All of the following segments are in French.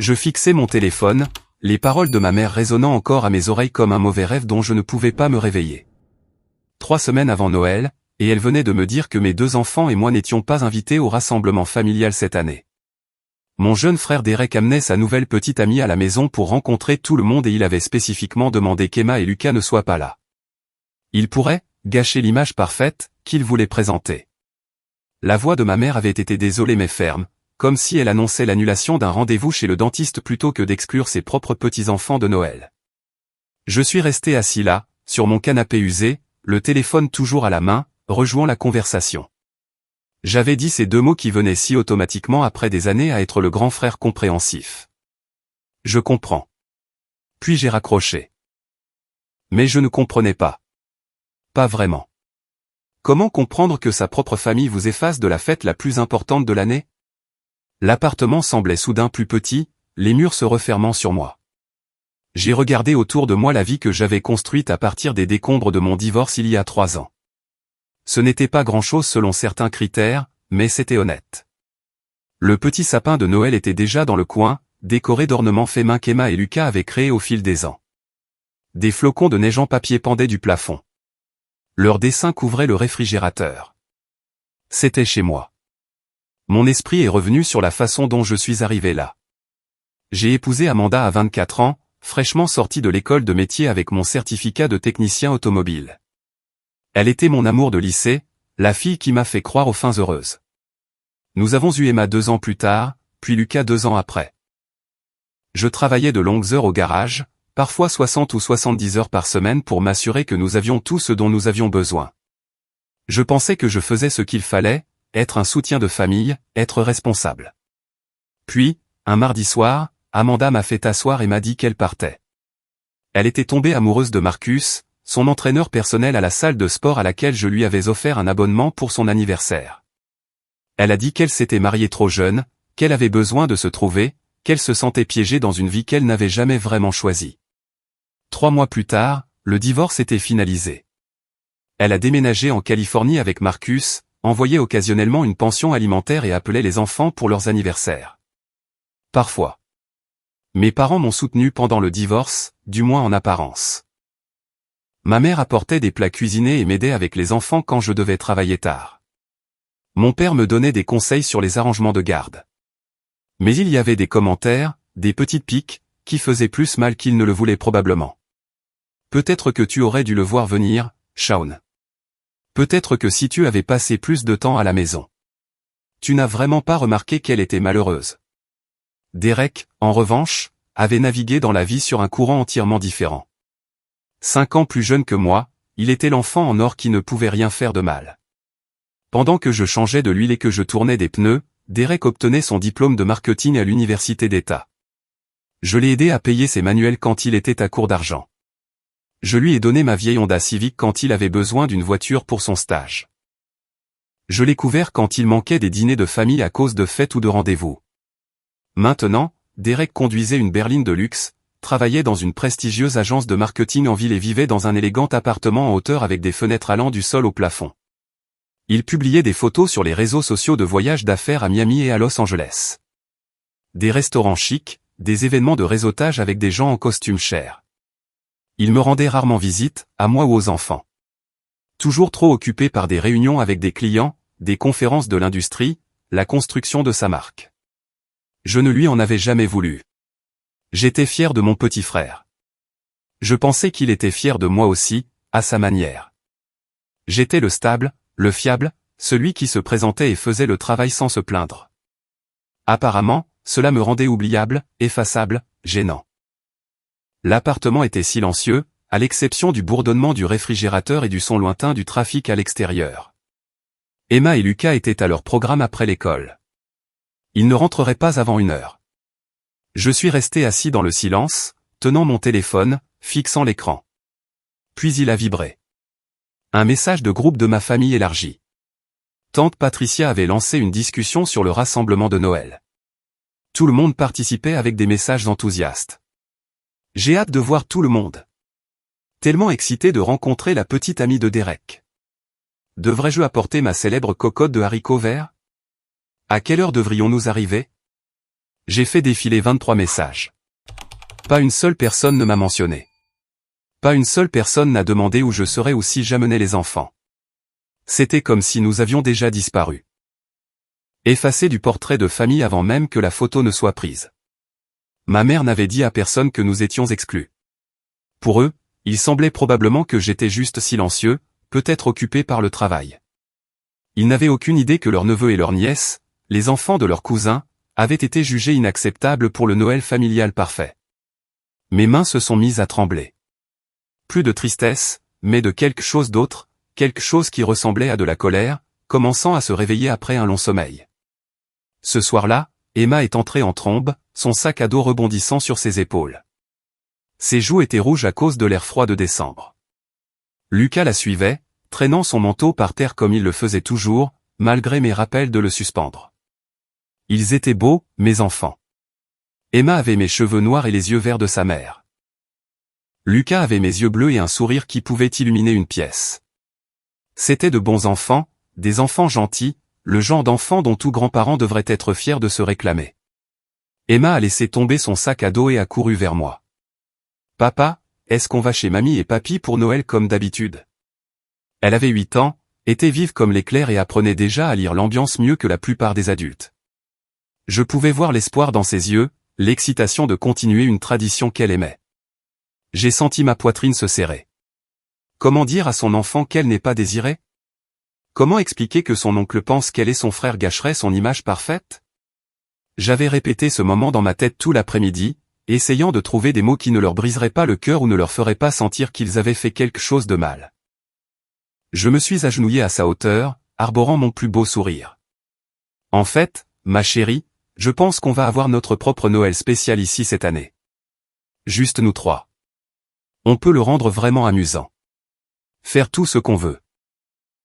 Je fixais mon téléphone, les paroles de ma mère résonnant encore à mes oreilles comme un mauvais rêve dont je ne pouvais pas me réveiller. 3 semaines avant Noël, et elle venait de me dire que mes 2 enfants et moi n'étions pas invités au rassemblement familial cette année. Mon jeune frère Derek amenait sa nouvelle petite amie à la maison pour rencontrer tout le monde et il avait spécifiquement demandé qu'Emma et Lucas ne soient pas là. Il pourrait gâcher l'image parfaite qu'il voulait présenter. La voix de ma mère avait été désolée mais ferme, comme si elle annonçait l'annulation d'un rendez-vous chez le dentiste plutôt que d'exclure ses propres petits-enfants de Noël. Je suis resté assis là, sur mon canapé usé, le téléphone toujours à la main, rejouant la conversation. J'avais dit ces 2 mots qui venaient si automatiquement après des années à être le grand frère compréhensif. Je comprends. Puis j'ai raccroché. Mais je ne comprenais pas. Pas vraiment. Comment comprendre que sa propre famille vous efface de la fête la plus importante de l'année? L'appartement semblait soudain plus petit, les murs se refermant sur moi. J'ai regardé autour de moi la vie que j'avais construite à partir des décombres de mon divorce il y a 3 ans. Ce n'était pas grand-chose selon certains critères, mais c'était honnête. Le petit sapin de Noël était déjà dans le coin, décoré d'ornements faits main qu'Emma et Lucas avaient créés au fil des ans. Des flocons de neige en papier pendaient du plafond. Leurs dessins couvraient le réfrigérateur. C'était chez moi. Mon esprit est revenu sur la façon dont je suis arrivé là. J'ai épousé Amanda à 24 ans, fraîchement sortie de l'école de métier avec mon certificat de technicien automobile. Elle était mon amour de lycée, la fille qui m'a fait croire aux fins heureuses. Nous avons eu Emma 2 ans plus tard, puis Lucas 2 ans après. Je travaillais de longues heures au garage, parfois 60 ou 70 heures par semaine pour m'assurer que nous avions tout ce dont nous avions besoin. Je pensais que je faisais ce qu'il fallait, être un soutien de famille, être responsable. Puis, un mardi soir, Amanda m'a fait asseoir et m'a dit qu'elle partait. Elle était tombée amoureuse de Marcus, son entraîneur personnel à la salle de sport à laquelle je lui avais offert un abonnement pour son anniversaire. Elle a dit qu'elle s'était mariée trop jeune, qu'elle avait besoin de se trouver, qu'elle se sentait piégée dans une vie qu'elle n'avait jamais vraiment choisie. 3 mois plus tard, le divorce était finalisé. Elle a déménagé en Californie avec Marcus, envoyait occasionnellement une pension alimentaire et appelait les enfants pour leurs anniversaires. Parfois. Mes parents m'ont soutenu pendant le divorce, du moins en apparence. Ma mère apportait des plats cuisinés et m'aidait avec les enfants quand je devais travailler tard. Mon père me donnait des conseils sur les arrangements de garde. Mais il y avait des commentaires, des petites piques, qui faisaient plus mal qu'ils ne le voulaient probablement. Peut-être que tu aurais dû le voir venir, Shaun. Peut-être que si tu avais passé plus de temps à la maison. Tu n'as vraiment pas remarqué qu'elle était malheureuse. Derek, en revanche, avait navigué dans la vie sur un courant entièrement différent. 5 ans plus jeune que moi, il était l'enfant en or qui ne pouvait rien faire de mal. Pendant que je changeais de l'huile et que je tournais des pneus, Derek obtenait son diplôme de marketing à l'université d'État. Je l'ai aidé à payer ses manuels quand il était à court d'argent. Je lui ai donné ma vieille Honda Civic quand il avait besoin d'une voiture pour son stage. Je l'ai couvert quand il manquait des dîners de famille à cause de fêtes ou de rendez-vous. Maintenant, Derek conduisait une berline de luxe, travaillait dans une prestigieuse agence de marketing en ville et vivait dans un élégant appartement en hauteur avec des fenêtres allant du sol au plafond. Il publiait des photos sur les réseaux sociaux de voyages d'affaires à Miami et à Los Angeles. Des restaurants chics, des événements de réseautage avec des gens en costume cher. Il me rendait rarement visite, à moi ou aux enfants. Toujours trop occupé par des réunions avec des clients, des conférences de l'industrie, la construction de sa marque. Je ne lui en avais jamais voulu. J'étais fier de mon petit frère. Je pensais qu'il était fier de moi aussi, à sa manière. J'étais le stable, le fiable, celui qui se présentait et faisait le travail sans se plaindre. Apparemment, cela me rendait oubliable, effaçable, gênant. L'appartement était silencieux, à l'exception du bourdonnement du réfrigérateur et du son lointain du trafic à l'extérieur. Emma et Lucas étaient à leur programme après l'école. Ils ne rentreraient pas avant 1 heure. Je suis resté assis dans le silence, tenant mon téléphone, fixant l'écran. Puis il a vibré. Un message de groupe de ma famille élargie. Tante Patricia avait lancé une discussion sur le rassemblement de Noël. Tout le monde participait avec des messages enthousiastes. J'ai hâte de voir tout le monde. Tellement excité de rencontrer la petite amie de Derek. Devrais-je apporter ma célèbre cocotte de haricots verts? À quelle heure devrions-nous arriver? J'ai fait défiler 23 messages. Pas une seule personne ne m'a mentionné. Pas une seule personne n'a demandé où je serais ou si j'amenais les enfants. C'était comme si nous avions déjà disparu. Effacé du portrait de famille avant même que la photo ne soit prise. Ma mère n'avait dit à personne que nous étions exclus. Pour eux, il semblait probablement que j'étais juste silencieux, peut-être occupé par le travail. Ils n'avaient aucune idée que leurs neveux et leurs nièces, les enfants de leurs cousins, avaient été jugés inacceptables pour le Noël familial parfait. Mes mains se sont mises à trembler. Plus de tristesse, mais de quelque chose d'autre, quelque chose qui ressemblait à de la colère, commençant à se réveiller après un long sommeil. Ce soir-là, Emma est entrée en trombe, son sac à dos rebondissant sur ses épaules. Ses joues étaient rouges à cause de l'air froid de décembre. Lucas la suivait, traînant son manteau par terre comme il le faisait toujours, malgré mes rappels de le suspendre. Ils étaient beaux, mes enfants. Emma avait mes cheveux noirs et les yeux verts de sa mère. Lucas avait mes yeux bleus et un sourire qui pouvait illuminer une pièce. C'étaient de bons enfants, des enfants gentils, le genre d'enfants dont tout grand-parent devrait être fier de se réclamer. Emma a laissé tomber son sac à dos et a couru vers moi. « Papa, est-ce qu'on va chez mamie et papy pour Noël comme d'habitude ?» Elle avait 8 ans, était vive comme l'éclair et apprenait déjà à lire l'ambiance mieux que la plupart des adultes. Je pouvais voir l'espoir dans ses yeux, l'excitation de continuer une tradition qu'elle aimait. J'ai senti ma poitrine se serrer. Comment dire à son enfant qu'elle n'est pas désirée? Comment expliquer que son oncle pense qu'elle et son frère gâcheraient son image parfaite? J'avais répété ce moment dans ma tête tout l'après-midi, essayant de trouver des mots qui ne leur briseraient pas le cœur ou ne leur feraient pas sentir qu'ils avaient fait quelque chose de mal. Je me suis agenouillé à sa hauteur, arborant mon plus beau sourire. En fait, ma chérie, je pense qu'on va avoir notre propre Noël spécial ici cette année. Juste nous trois. On peut le rendre vraiment amusant. Faire tout ce qu'on veut.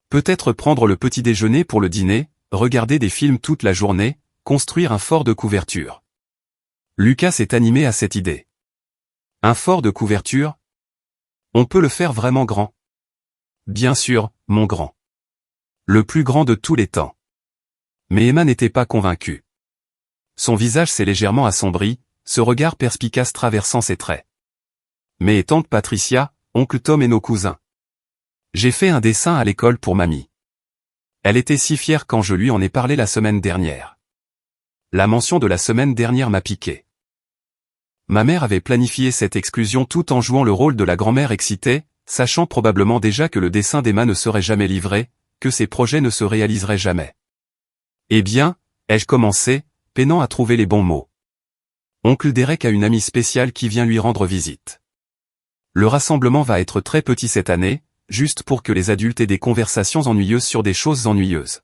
Peut-être prendre le petit déjeuner pour le dîner, regarder des films toute la journée, construire un fort de couverture. Lucas s'est animé à cette idée. Un fort de couverture? On peut le faire vraiment grand. Bien sûr, mon grand. Le plus grand de tous les temps. Mais Emma n'était pas convaincue. Son visage s'est légèrement assombri, ce regard perspicace traversant ses traits. Mais tante Patricia, oncle Tom et nos cousins. J'ai fait un dessin à l'école pour mamie. Elle était si fière quand je lui en ai parlé la semaine dernière. La mention de la semaine dernière m'a piqué. Ma mère avait planifié cette exclusion tout en jouant le rôle de la grand-mère excitée, sachant probablement déjà que le dessin d'Emma ne serait jamais livré, que ses projets ne se réaliseraient jamais. Eh bien, ai-je commencé, peinant à trouver les bons mots. Oncle Derek a une amie spéciale qui vient lui rendre visite. Le rassemblement va être très petit cette année, juste pour que les adultes aient des conversations ennuyeuses sur des choses ennuyeuses.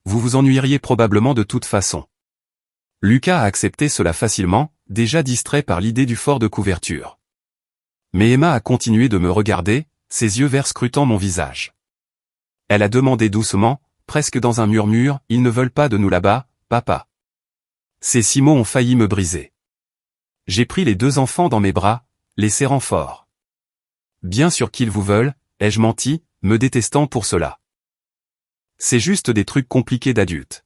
Vous vous ennuieriez probablement de toute façon. Lucas a accepté cela facilement, déjà distrait par l'idée du fort de couverture. Mais Emma a continué de me regarder, ses yeux verts scrutant mon visage. Elle a demandé doucement, presque dans un murmure, « Ils ne veulent pas de nous là-bas, papa. » Ces 6 mots ont failli me briser. J'ai pris les 2 enfants dans mes bras, les serrant fort. Bien sûr qu'ils vous veulent, ai-je menti, me détestant pour cela. C'est juste des trucs compliqués d'adultes.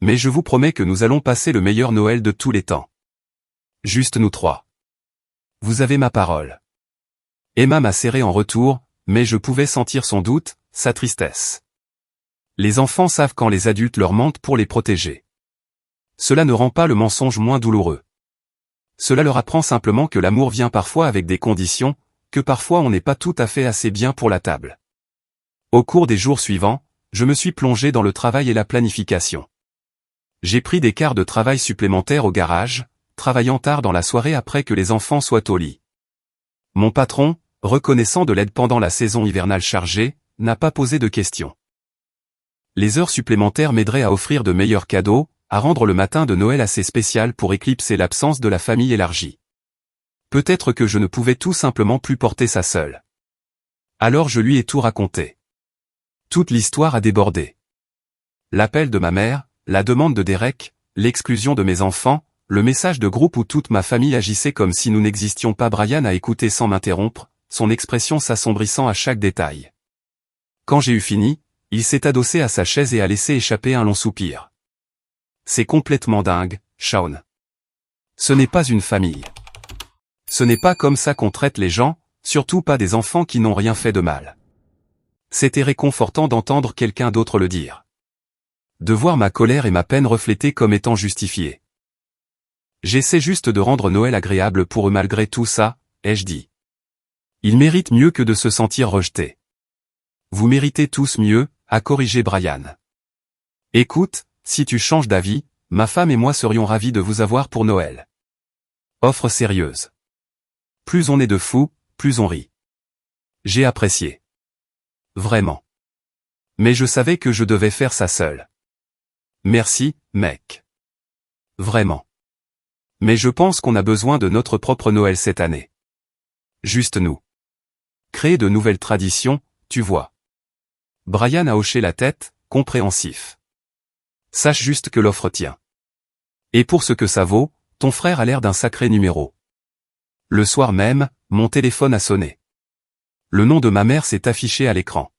Mais je vous promets que nous allons passer le meilleur Noël de tous les temps. Juste nous 3. Vous avez ma parole. Emma m'a serré en retour, mais je pouvais sentir son doute, sa tristesse. Les enfants savent quand les adultes leur mentent pour les protéger. Cela ne rend pas le mensonge moins douloureux. Cela leur apprend simplement que l'amour vient parfois avec des conditions, que parfois on n'est pas tout à fait assez bien pour la table. Au cours des jours suivants, je me suis plongé dans le travail et la planification. J'ai pris des quarts de travail supplémentaires au garage, travaillant tard dans la soirée après que les enfants soient au lit. Mon patron, reconnaissant de l'aide pendant la saison hivernale chargée, n'a pas posé de questions. Les heures supplémentaires m'aideraient à offrir de meilleurs cadeaux, à rendre le matin de Noël assez spécial pour éclipser l'absence de la famille élargie. Peut-être que je ne pouvais tout simplement plus porter ça seul. Alors je lui ai tout raconté. Toute l'histoire a débordé. L'appel de ma mère, la demande de Derek, l'exclusion de mes enfants, le message de groupe où toute ma famille agissait comme si nous n'existions pas. Brian a écouté sans m'interrompre, son expression s'assombrissant à chaque détail. Quand j'ai eu fini, il s'est adossé à sa chaise et a laissé échapper un long soupir. C'est complètement dingue, Shaun. Ce n'est pas une famille. Ce n'est pas comme ça qu'on traite les gens, surtout pas des enfants qui n'ont rien fait de mal. C'était réconfortant d'entendre quelqu'un d'autre le dire. De voir ma colère et ma peine reflétées comme étant justifiées. J'essaie juste de rendre Noël agréable pour eux malgré tout ça, ai-je dit. Ils méritent mieux que de se sentir rejetés. Vous méritez tous mieux, a corrigé Brian. Écoute, si tu changes d'avis, ma femme et moi serions ravis de vous avoir pour Noël. Offre sérieuse. Plus on est de fous, plus on rit. J'ai apprécié. Vraiment. Mais je savais que je devais faire ça seul. Merci, mec. Vraiment. Mais je pense qu'on a besoin de notre propre Noël cette année. Juste nous. Créer de nouvelles traditions, tu vois. Brian a hoché la tête, compréhensif. Sache juste que l'offre tient. Et pour ce que ça vaut, ton frère a l'air d'un sacré numéro. Le soir même, mon téléphone a sonné. Le nom de ma mère s'est affiché à l'écran.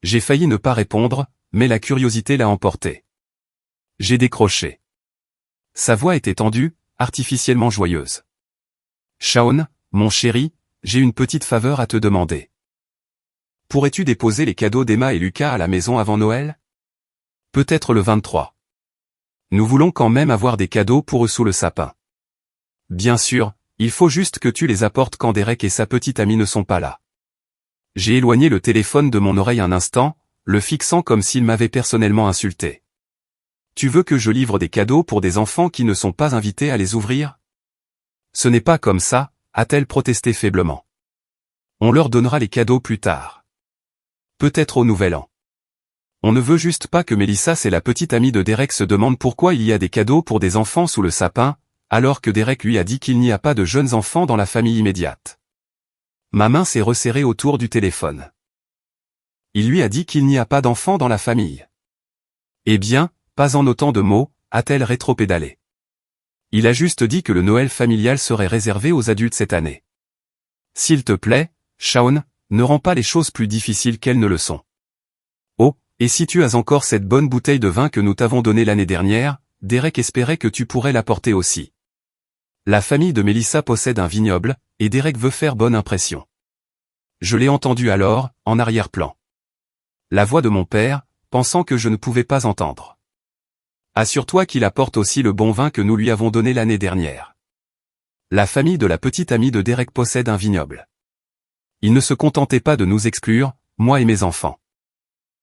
J'ai failli ne pas répondre, mais la curiosité l'a emporté. J'ai décroché. Sa voix était tendue, artificiellement joyeuse. Shaun, mon chéri, j'ai une petite faveur à te demander. Pourrais-tu déposer les cadeaux d'Emma et Lucas à la maison avant Noël? Peut-être le 23. Nous voulons quand même avoir des cadeaux pour eux sous le sapin. Bien sûr, il faut juste que tu les apportes quand Derek et sa petite amie ne sont pas là. J'ai éloigné le téléphone de mon oreille un instant, le fixant comme s'il m'avait personnellement insulté. Tu veux que je livre des cadeaux pour des enfants qui ne sont pas invités à les ouvrir? Ce n'est pas comme ça, a-t-elle protesté faiblement. On leur donnera les cadeaux plus tard. Peut-être au Nouvel An. On ne veut juste pas que Melissa et la petite amie de Derek se demandent pourquoi il y a des cadeaux pour des enfants sous le sapin, alors que Derek lui a dit qu'il n'y a pas de jeunes enfants dans la famille immédiate. Ma main s'est resserrée autour du téléphone. Il lui a dit qu'il n'y a pas d'enfants dans la famille. Eh bien, pas en autant de mots, a-t-elle rétropédalé. Il a juste dit que le Noël familial serait réservé aux adultes cette année. S'il te plaît, Shaun, ne rends pas les choses plus difficiles qu'elles ne le sont. Oh, et si tu as encore cette bonne bouteille de vin que nous t'avons donnée l'année dernière, Derek espérait que tu pourrais l'apporter aussi. La famille de Melissa possède un vignoble, et Derek veut faire bonne impression. Je l'ai entendu alors, en arrière-plan. La voix de mon père, pensant que je ne pouvais pas entendre. Assure-toi qu'il apporte aussi le bon vin que nous lui avons donné l'année dernière. La famille de la petite amie de Derek possède un vignoble. Il ne se contentait pas de nous exclure, moi et mes enfants.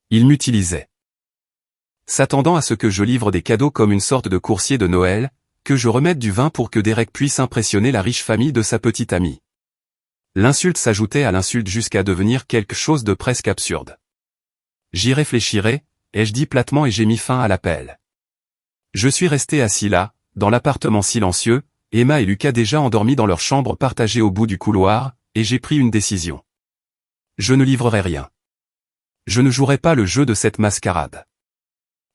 Il m'utilisait. S'attendant à ce que je livre des cadeaux comme une sorte de coursier de Noël, que je remette du vin pour que Derek puisse impressionner la riche famille de sa petite amie. L'insulte s'ajoutait à l'insulte jusqu'à devenir quelque chose de presque absurde. J'y réfléchirai, ai-je dit platement et j'ai mis fin à l'appel. Je suis resté assis là, dans l'appartement silencieux, Emma et Lucas déjà endormis dans leur chambre partagée au bout du couloir, et j'ai pris une décision. Je ne livrerai rien. Je ne jouerai pas le jeu de cette mascarade.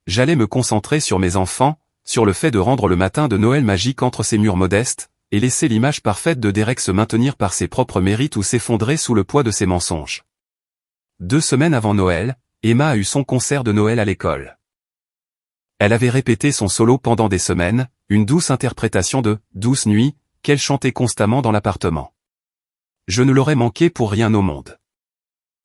J'allais me concentrer sur mes enfants, sur le fait de rendre le matin de Noël magique entre ces murs modestes, et laisser l'image parfaite de Derek se maintenir par ses propres mérites ou s'effondrer sous le poids de ses mensonges. 2 semaines avant Noël, Emma a eu son concert de Noël à l'école. Elle avait répété son solo pendant des semaines, une douce interprétation de « Douce nuit » qu'elle chantait constamment dans l'appartement. Je ne l'aurais manqué pour rien au monde.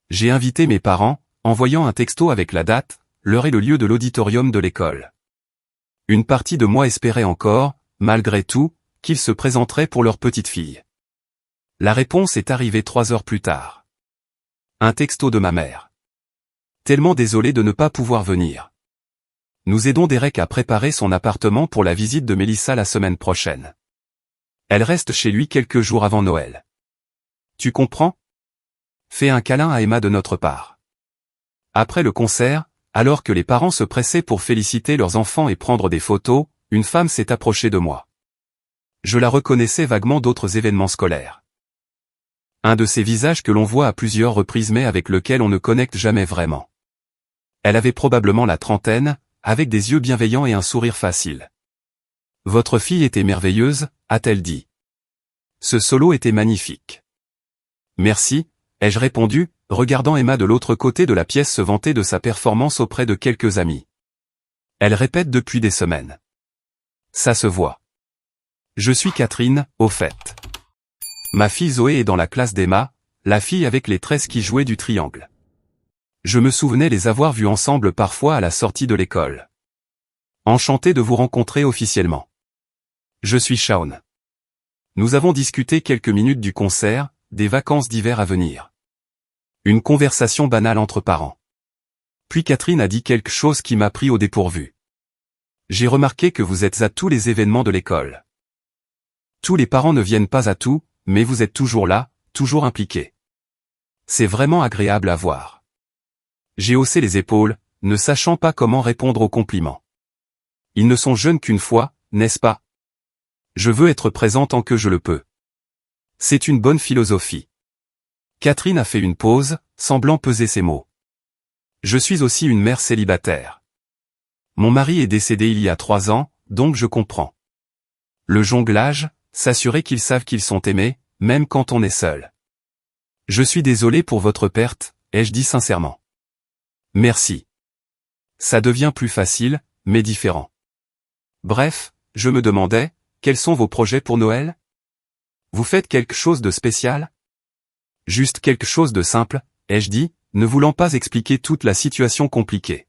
J'ai invité mes parents, envoyant un texto avec la date, l'heure et le lieu de l'auditorium de l'école. Une partie de moi espérait encore, malgré tout, qu'ils se présenteraient pour leur petite fille. La réponse est arrivée 3 heures plus tard. Un texto de ma mère. Tellement désolé de ne pas pouvoir venir. Nous aidons Derek à préparer son appartement pour la visite de Melissa la semaine prochaine. Elle reste chez lui quelques jours avant Noël. Tu comprends? Fais un câlin à Emma de notre part. Après le concert, alors que les parents se pressaient pour féliciter leurs enfants et prendre des photos, une femme s'est approchée de moi. Je la reconnaissais vaguement d'autres événements scolaires. Un de ces visages que l'on voit à plusieurs reprises mais avec lequel on ne connecte jamais vraiment. Elle avait probablement la trentaine, avec des yeux bienveillants et un sourire facile. « Votre fille était merveilleuse », a-t-elle dit. « Ce solo était magnifique. » « Merci », ai-je répondu, regardant Emma de l'autre côté de la pièce se vanter de sa performance auprès de quelques amis. Elle répète depuis des semaines. Ça se voit. Je suis Catherine, au fait. Ma fille Zoé est dans la classe d'Emma, la fille avec les tresses qui jouait du triangle. Je me souvenais les avoir vus ensemble parfois à la sortie de l'école. Enchanté de vous rencontrer officiellement. Je suis Shaun. Nous avons discuté quelques minutes du concert, des vacances d'hiver à venir. Une conversation banale entre parents. Puis Catherine a dit quelque chose qui m'a pris au dépourvu. J'ai remarqué que vous êtes à tous les événements de l'école. Tous les parents ne viennent pas à tout, mais vous êtes toujours là, toujours impliqués. C'est vraiment agréable à voir. J'ai haussé les épaules, ne sachant pas comment répondre aux compliments. Ils ne sont jeunes qu'une fois, n'est-ce pas? Je veux être présent tant que je le peux. C'est une bonne philosophie. Catherine a fait une pause, semblant peser ses mots. Je suis aussi une mère célibataire. Mon mari est décédé il y a 3 ans, donc je comprends. Le jonglage, s'assurer qu'ils savent qu'ils sont aimés, même quand on est seul. Je suis désolé pour votre perte, ai-je dit sincèrement. Merci. Ça devient plus facile, mais différent. Bref, je me demandais, quels sont vos projets pour Noël? Vous faites quelque chose de spécial? Juste quelque chose de simple, ai-je dit, ne voulant pas expliquer toute la situation compliquée.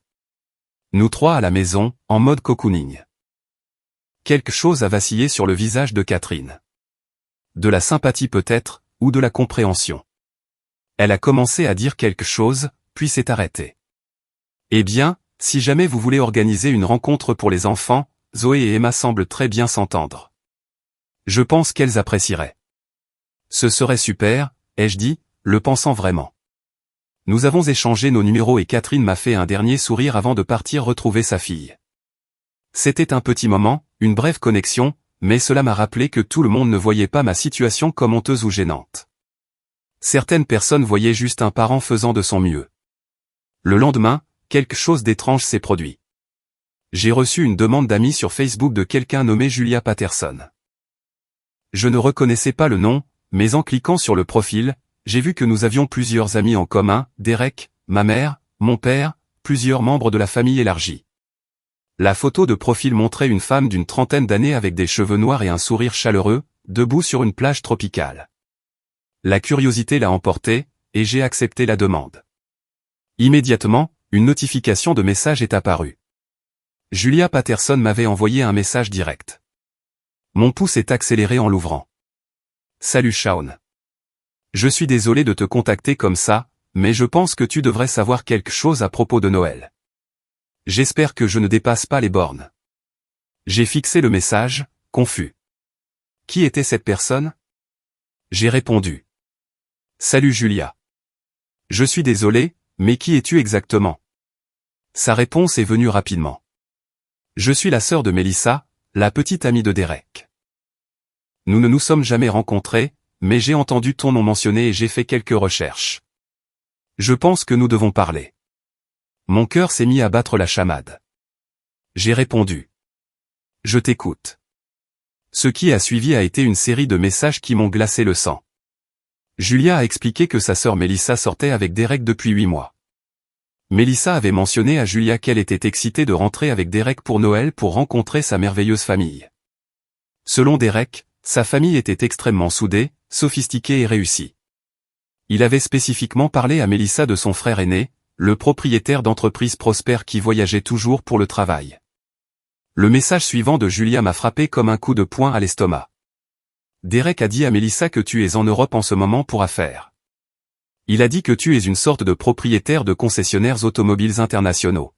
Nous 3 à la maison, en mode cocooning. Quelque chose a vacillé sur le visage de Catherine. De la sympathie peut-être, ou de la compréhension. Elle a commencé à dire quelque chose, puis s'est arrêtée. Eh bien, si jamais vous voulez organiser une rencontre pour les enfants, Zoé et Emma semblent très bien s'entendre. Je pense qu'elles apprécieraient. Ce serait super, ai-je dit, le pensant vraiment. Nous avons échangé nos numéros et Catherine m'a fait un dernier sourire avant de partir retrouver sa fille. C'était un petit moment, une brève connexion, mais cela m'a rappelé que tout le monde ne voyait pas ma situation comme honteuse ou gênante. Certaines personnes voyaient juste un parent faisant de son mieux. Le lendemain, quelque chose d'étrange s'est produit. J'ai reçu une demande d'amis sur Facebook de quelqu'un nommé Julia Patterson. Je ne reconnaissais pas le nom, mais en cliquant sur le profil, j'ai vu que nous avions plusieurs amis en commun, Derek, ma mère, mon père, plusieurs membres de la famille élargie. La photo de profil montrait une femme d'une 30aine d'années avec des cheveux noirs et un sourire chaleureux, debout sur une plage tropicale. La curiosité l'a emporté, et j'ai accepté la demande. Immédiatement, une notification de message est apparue. Julia Patterson m'avait envoyé un message direct. Mon pouce est accéléré en l'ouvrant. Salut Shaun. Je suis désolé de te contacter comme ça, mais je pense que tu devrais savoir quelque chose à propos de Noël. J'espère que je ne dépasse pas les bornes. J'ai fixé le message, confus. Qui était cette personne? J'ai répondu. Salut Julia. Je suis désolé, mais qui es-tu exactement? Sa réponse est venue rapidement. Je suis la sœur de Melissa, la petite amie de Derek. Nous ne nous sommes jamais rencontrés, mais j'ai entendu ton nom mentionné et j'ai fait quelques recherches. Je pense que nous devons parler. Mon cœur s'est mis à battre la chamade. J'ai répondu. Je t'écoute. Ce qui a suivi a été une série de messages qui m'ont glacé le sang. Julia a expliqué que sa sœur Melissa sortait avec Derek depuis 8 mois. Melissa avait mentionné à Julia qu'elle était excitée de rentrer avec Derek pour Noël pour rencontrer sa merveilleuse famille. Selon Derek, sa famille était extrêmement soudée, sophistiquée et réussie. Il avait spécifiquement parlé à Melissa de son frère aîné, le propriétaire d'entreprise prospère qui voyageait toujours pour le travail. Le message suivant de Julia m'a frappé comme un coup de poing à l'estomac. Derek a dit à Melissa que tu es en Europe en ce moment pour affaires. Il a dit que tu es une sorte de propriétaire de concessionnaires automobiles internationaux.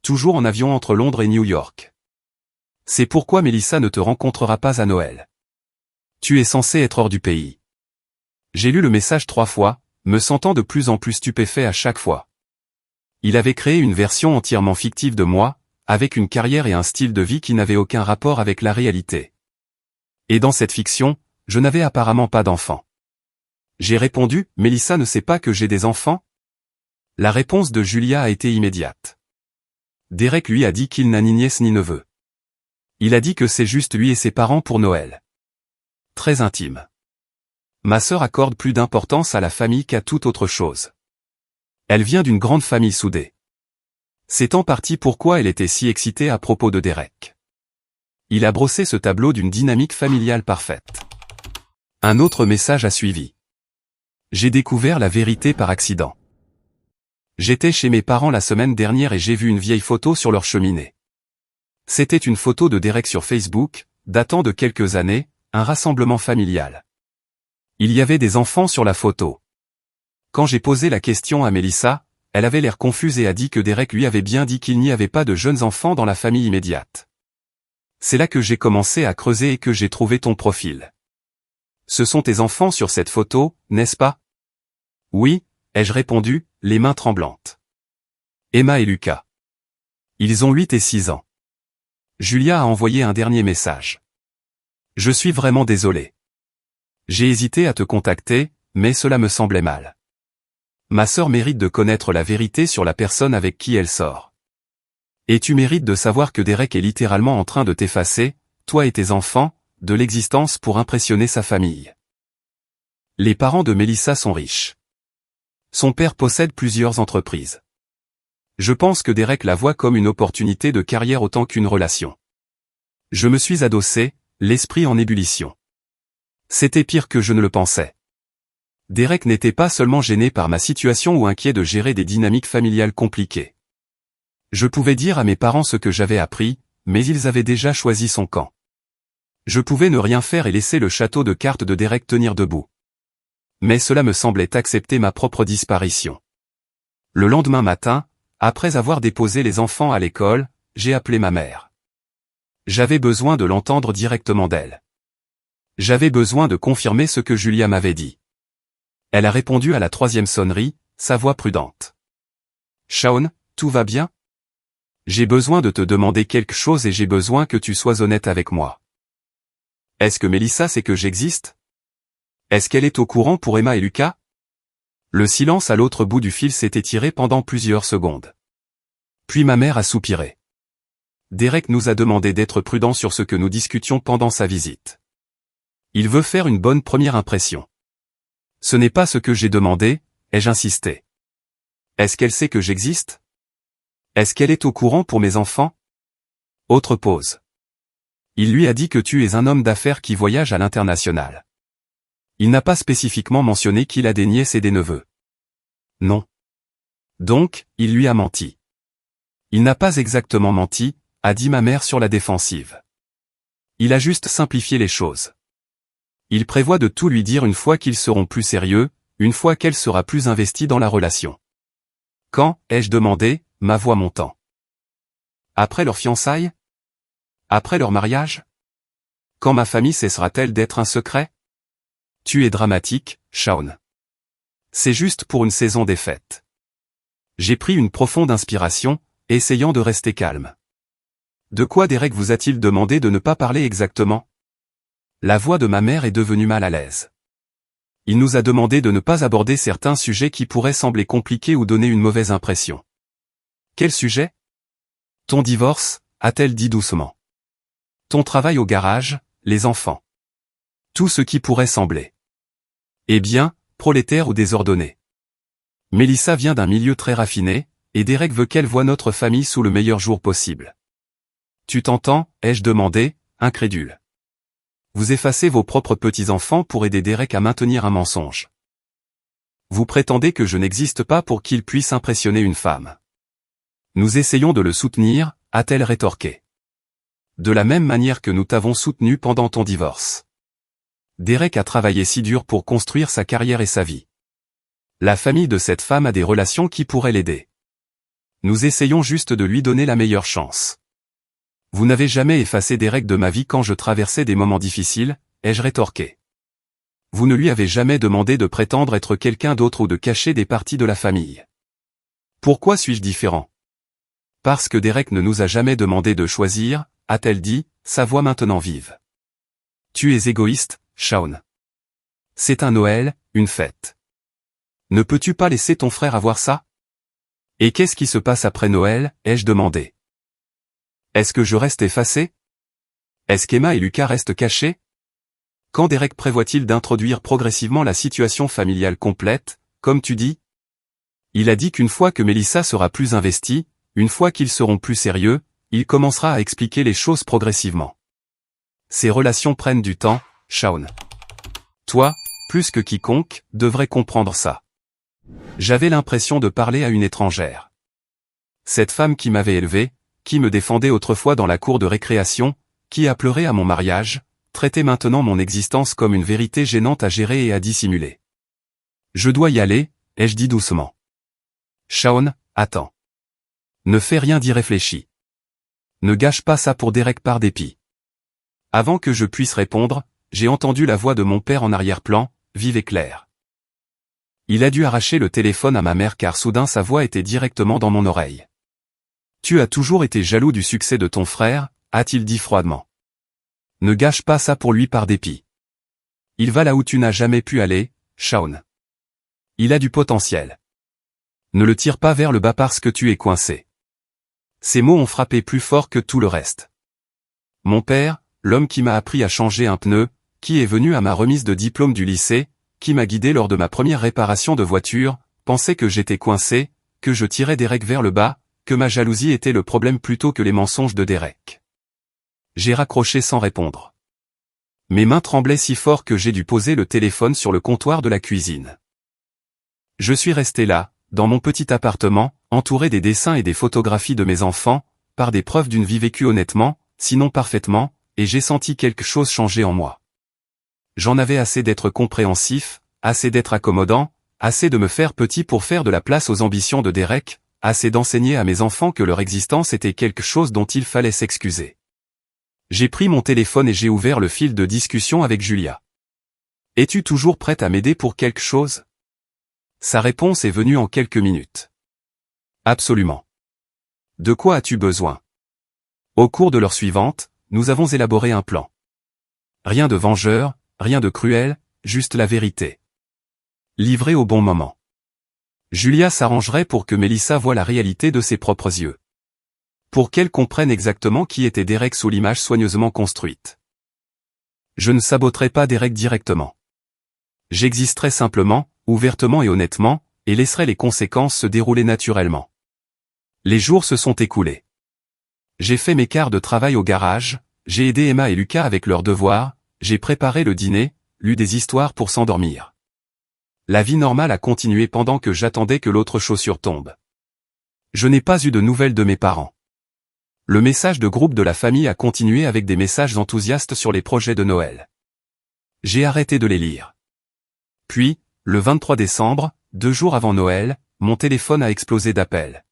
Toujours en avion entre Londres et New York. C'est pourquoi Melissa ne te rencontrera pas à Noël. Tu es censé être hors du pays. J'ai lu le message 3 fois, me sentant de plus en plus stupéfait à chaque fois. Il avait créé une version entièrement fictive de moi, avec une carrière et un style de vie qui n'avaient aucun rapport avec la réalité. Et dans cette fiction, je n'avais apparemment pas d'enfant. J'ai répondu, Melissa ne sait pas que j'ai des enfants? La réponse de Julia a été immédiate. Derek lui a dit qu'il n'a ni nièce ni neveu. Il a dit que c'est juste lui et ses parents pour Noël. Très intime. Ma sœur accorde plus d'importance à la famille qu'à toute autre chose. Elle vient d'une grande famille soudée. C'est en partie pourquoi elle était si excitée à propos de Derek. Il a brossé ce tableau d'une dynamique familiale parfaite. Un autre message a suivi. J'ai découvert la vérité par accident. J'étais chez mes parents la semaine dernière et j'ai vu une vieille photo sur leur cheminée. C'était une photo de Derek sur Facebook, datant de quelques années, un rassemblement familial. Il y avait des enfants sur la photo. Quand j'ai posé la question à Mélissa, elle avait l'air confuse et a dit que Derek lui avait bien dit qu'il n'y avait pas de jeunes enfants dans la famille immédiate. C'est là que j'ai commencé à creuser et que j'ai trouvé ton profil. Ce sont tes enfants sur cette photo, n'est-ce pas? Oui, ai-je répondu, les mains tremblantes. Emma et Lucas. Ils ont 8 et 6 ans. Julia a envoyé un dernier message. Je suis vraiment désolé. J'ai hésité à te contacter, mais cela me semblait mal. Ma sœur mérite de connaître la vérité sur la personne avec qui elle sort. Et tu mérites de savoir que Derek est littéralement en train de t'effacer, toi et tes enfants, de l'existence pour impressionner sa famille. Les parents de Mélissa sont riches. Son père possède plusieurs entreprises. Je pense que Derek la voit comme une opportunité de carrière autant qu'une relation. Je me suis adossé, l'esprit en ébullition. C'était pire que je ne le pensais. Derek n'était pas seulement gêné par ma situation ou inquiet de gérer des dynamiques familiales compliquées. Je pouvais dire à mes parents ce que j'avais appris, mais ils avaient déjà choisi son camp. Je pouvais ne rien faire et laisser le château de cartes de Derek tenir debout. Mais cela me semblait accepter ma propre disparition. Le lendemain matin, après avoir déposé les enfants à l'école, j'ai appelé ma mère. J'avais besoin de l'entendre directement d'elle. J'avais besoin de confirmer ce que Julia m'avait dit. Elle a répondu à la 3e sonnerie, sa voix prudente. Shaun, tout va bien? J'ai besoin de te demander quelque chose et j'ai besoin que tu sois honnête avec moi. Est-ce que Mélissa sait que j'existe? Est-ce qu'elle est au courant pour Emma et Lucas? Le silence à l'autre bout du fil s'est étiré pendant plusieurs secondes. Puis ma mère a soupiré. Derek nous a demandé d'être prudents sur ce que nous discutions pendant sa visite. Il veut faire une bonne première impression. Ce n'est pas ce que j'ai demandé, ai-je insisté. Est-ce qu'elle sait que j'existe? Est-ce qu'elle est au courant pour mes enfants? Autre pause. Il lui a dit que tu es un homme d'affaires qui voyage à l'international. Il n'a pas spécifiquement mentionné qu'il a des nièces et des neveux. Non. Donc, il lui a menti. Il n'a pas exactement menti, a dit ma mère sur la défensive. Il a juste simplifié les choses. Il prévoit de tout lui dire une fois qu'ils seront plus sérieux, une fois qu'elle sera plus investie dans la relation. Quand, ai-je demandé, ma voix montant. Après leur fiançailles? Après leur mariage? Quand ma famille cessera-t-elle d'être un secret? Tu es dramatique, Shaun. C'est juste pour une saison des fêtes. J'ai pris une profonde inspiration, essayant de rester calme. De quoi Derek vous a-t-il demandé de ne pas parler exactement? La voix de ma mère est devenue mal à l'aise. Il nous a demandé de ne pas aborder certains sujets qui pourraient sembler compliqués ou donner une mauvaise impression. Quel sujet? Ton divorce, a-t-elle dit doucement. Ton travail au garage, les enfants. Tout ce qui pourrait sembler. Eh bien, prolétaire ou désordonné. Mélissa vient d'un milieu très raffiné, et Derek veut qu'elle voie notre famille sous le meilleur jour possible. Tu t'entends, ai-je demandé, incrédule. Vous effacez vos propres petits-enfants pour aider Derek à maintenir un mensonge. Vous prétendez que je n'existe pas pour qu'il puisse impressionner une femme. Nous essayons de le soutenir, a-t-elle rétorqué. De la même manière que nous t'avons soutenu pendant ton divorce. Derek a travaillé si dur pour construire sa carrière et sa vie. La famille de cette femme a des relations qui pourraient l'aider. Nous essayons juste de lui donner la meilleure chance. Vous n'avez jamais effacé Derek de ma vie quand je traversais des moments difficiles, ai-je rétorqué. Vous ne lui avez jamais demandé de prétendre être quelqu'un d'autre ou de cacher des parties de la famille. Pourquoi suis-je différent? Parce que Derek ne nous a jamais demandé de choisir, a-t-elle dit, sa voix maintenant vive. Tu es égoïste, Shaun. C'est un Noël, une fête. Ne peux-tu pas laisser ton frère avoir ça? Et qu'est-ce qui se passe après Noël, ai-je demandé. Est-ce que je reste effacé? Est-ce qu'Emma et Lucas restent cachés? Quand Derek prévoit-il d'introduire progressivement la situation familiale complète, comme tu dis? Il a dit qu'une fois que Mélissa sera plus investie, une fois qu'ils seront plus sérieux, il commencera à expliquer les choses progressivement. Ces relations prennent du temps, Shaun. Toi, plus que quiconque, devrais comprendre ça. J'avais l'impression de parler à une étrangère. Cette femme qui m'avait élevé, qui me défendait autrefois dans la cour de récréation, qui a pleuré à mon mariage, traitait maintenant mon existence comme une vérité gênante à gérer et à dissimuler. Je dois y aller, ai-je dit doucement. Shaun, attends. Ne fais rien d'irréfléchi. Ne gâche pas ça pour Derek par dépit. Avant que je puisse répondre, j'ai entendu la voix de mon père en arrière-plan, vive et claire. Il a dû arracher le téléphone à ma mère car soudain sa voix était directement dans mon oreille. Tu as toujours été jaloux du succès de ton frère, a-t-il dit froidement. Ne gâche pas ça pour lui par dépit. Il va là où tu n'as jamais pu aller, Shaun. Il a du potentiel. Ne le tire pas vers le bas parce que tu es coincé. Ces mots ont frappé plus fort que tout le reste. Mon père, l'homme qui m'a appris à changer un pneu, qui est venu à ma remise de diplôme du lycée, qui m'a guidé lors de ma première réparation de voiture, pensait que j'étais coincé, que je tirais Derek vers le bas, que ma jalousie était le problème plutôt que les mensonges de Derek. J'ai raccroché sans répondre. Mes mains tremblaient si fort que j'ai dû poser le téléphone sur le comptoir de la cuisine. Je suis resté là, dans mon petit appartement, entouré des dessins et des photographies de mes enfants, par des preuves d'une vie vécue honnêtement, sinon parfaitement, et j'ai senti quelque chose changer en moi. J'en avais assez d'être compréhensif, assez d'être accommodant, assez de me faire petit pour faire de la place aux ambitions de Derek, assez d'enseigner à mes enfants que leur existence était quelque chose dont il fallait s'excuser. J'ai pris mon téléphone et j'ai ouvert le fil de discussion avec Julia. « Es-tu toujours prête à m'aider pour quelque chose ?» Sa réponse est venue en quelques minutes. « Absolument. De quoi as-tu besoin ?» Au cours de l'heure suivante, nous avons élaboré un plan. Rien de vengeur, rien de cruel, juste la vérité. Livré au bon moment. Julia s'arrangerait pour que Melissa voie la réalité de ses propres yeux. Pour qu'elle comprenne exactement qui était Derek sous l'image soigneusement construite. Je ne saboterai pas Derek directement. J'existerai simplement, ouvertement et honnêtement, et laisserai les conséquences se dérouler naturellement. Les jours se sont écoulés. J'ai fait mes quarts de travail au garage, j'ai aidé Emma et Lucas avec leurs devoirs, j'ai préparé le dîner, lu des histoires pour s'endormir. La vie normale a continué pendant que j'attendais que l'autre chaussure tombe. Je n'ai pas eu de nouvelles de mes parents. Le message de groupe de la famille a continué avec des messages enthousiastes sur les projets de Noël. J'ai arrêté de les lire. Puis, le 23 décembre, 2 jours avant Noël, mon téléphone a explosé d'appels.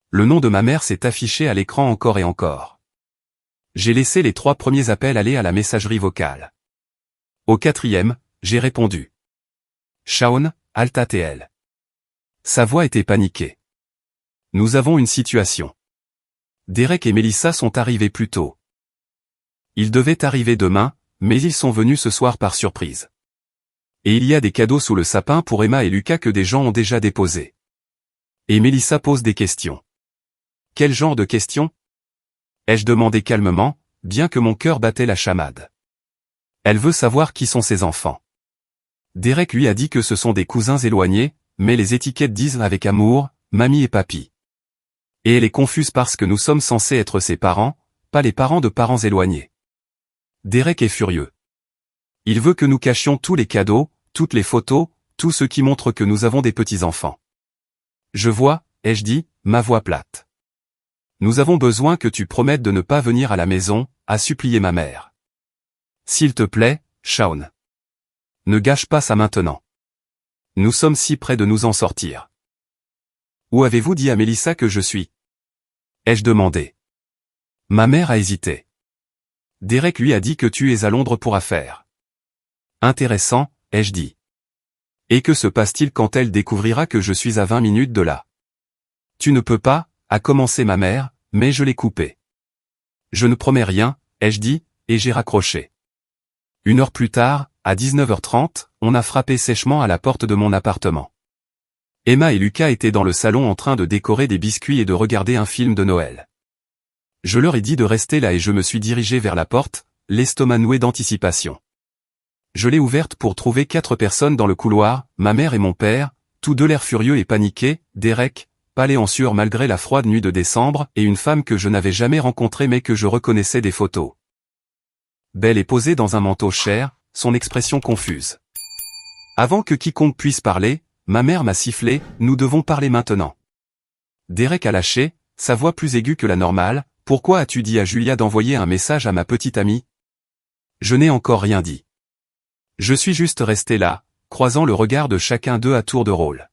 Le nom de ma mère s'est affiché à l'écran encore et encore. J'ai laissé les 3 premiers appels aller à la messagerie vocale. Au 4e, j'ai répondu. Shaun, Alta TL. Sa voix était paniquée. Nous avons une situation. Derek et Melissa sont arrivés plus tôt. Ils devaient arriver demain, mais ils sont venus ce soir par surprise. Et il y a des cadeaux sous le sapin pour Emma et Lucas que des gens ont déjà déposés. Et Melissa pose des questions. Quel genre de questions ? Ai-je demandé calmement, bien que mon cœur battait la chamade. Elle veut savoir qui sont ses enfants. Derek lui a dit que ce sont des cousins éloignés, mais les étiquettes disent avec amour, mamie et papy. Et elle est confuse parce que nous sommes censés être ses parents, pas les parents de parents éloignés. Derek est furieux. Il veut que nous cachions tous les cadeaux, toutes les photos, tout ce qui montre que nous avons des petits-enfants. Je vois, ai-je dit, ma voix plate. Nous avons besoin que tu promettes de ne pas venir à la maison, a supplié ma mère. S'il te plaît, Shaun. Ne gâche pas ça maintenant. Nous sommes si près de nous en sortir. Où avez-vous dit à Melissa que je suis ? Ai-je demandé. Ma mère a hésité. Derek lui a dit que tu es à Londres pour affaires. Intéressant, ai-je dit. Et que se passe-t-il quand elle découvrira que je suis à 20 minutes de là ? Tu ne peux pas, a commencé ma mère, mais je l'ai coupé. Je ne promets rien, ai-je dit, et j'ai raccroché. 1 heure plus tard, à 19h30, on a frappé sèchement à la porte de mon appartement. Emma et Lucas étaient dans le salon en train de décorer des biscuits et de regarder un film de Noël. Je leur ai dit de rester là et je me suis dirigé vers la porte, l'estomac noué d'anticipation. Je l'ai ouverte pour trouver 4 personnes dans le couloir, ma mère et mon père, tous deux l'air furieux et paniqués, Derek, pâle et en sueur malgré la froide nuit de décembre, et une femme que je n'avais jamais rencontrée mais que je reconnaissais des photos. belle et posée dans un manteau cher, son expression confuse. Avant que quiconque puisse parler, ma mère m'a sifflé, nous devons parler maintenant. Derek a lâché, sa voix plus aiguë que la normale, pourquoi as-tu dit à Julia d'envoyer un message à ma petite amie? Je n'ai encore rien dit. Je suis juste resté là, croisant le regard de chacun d'eux à tour de rôle.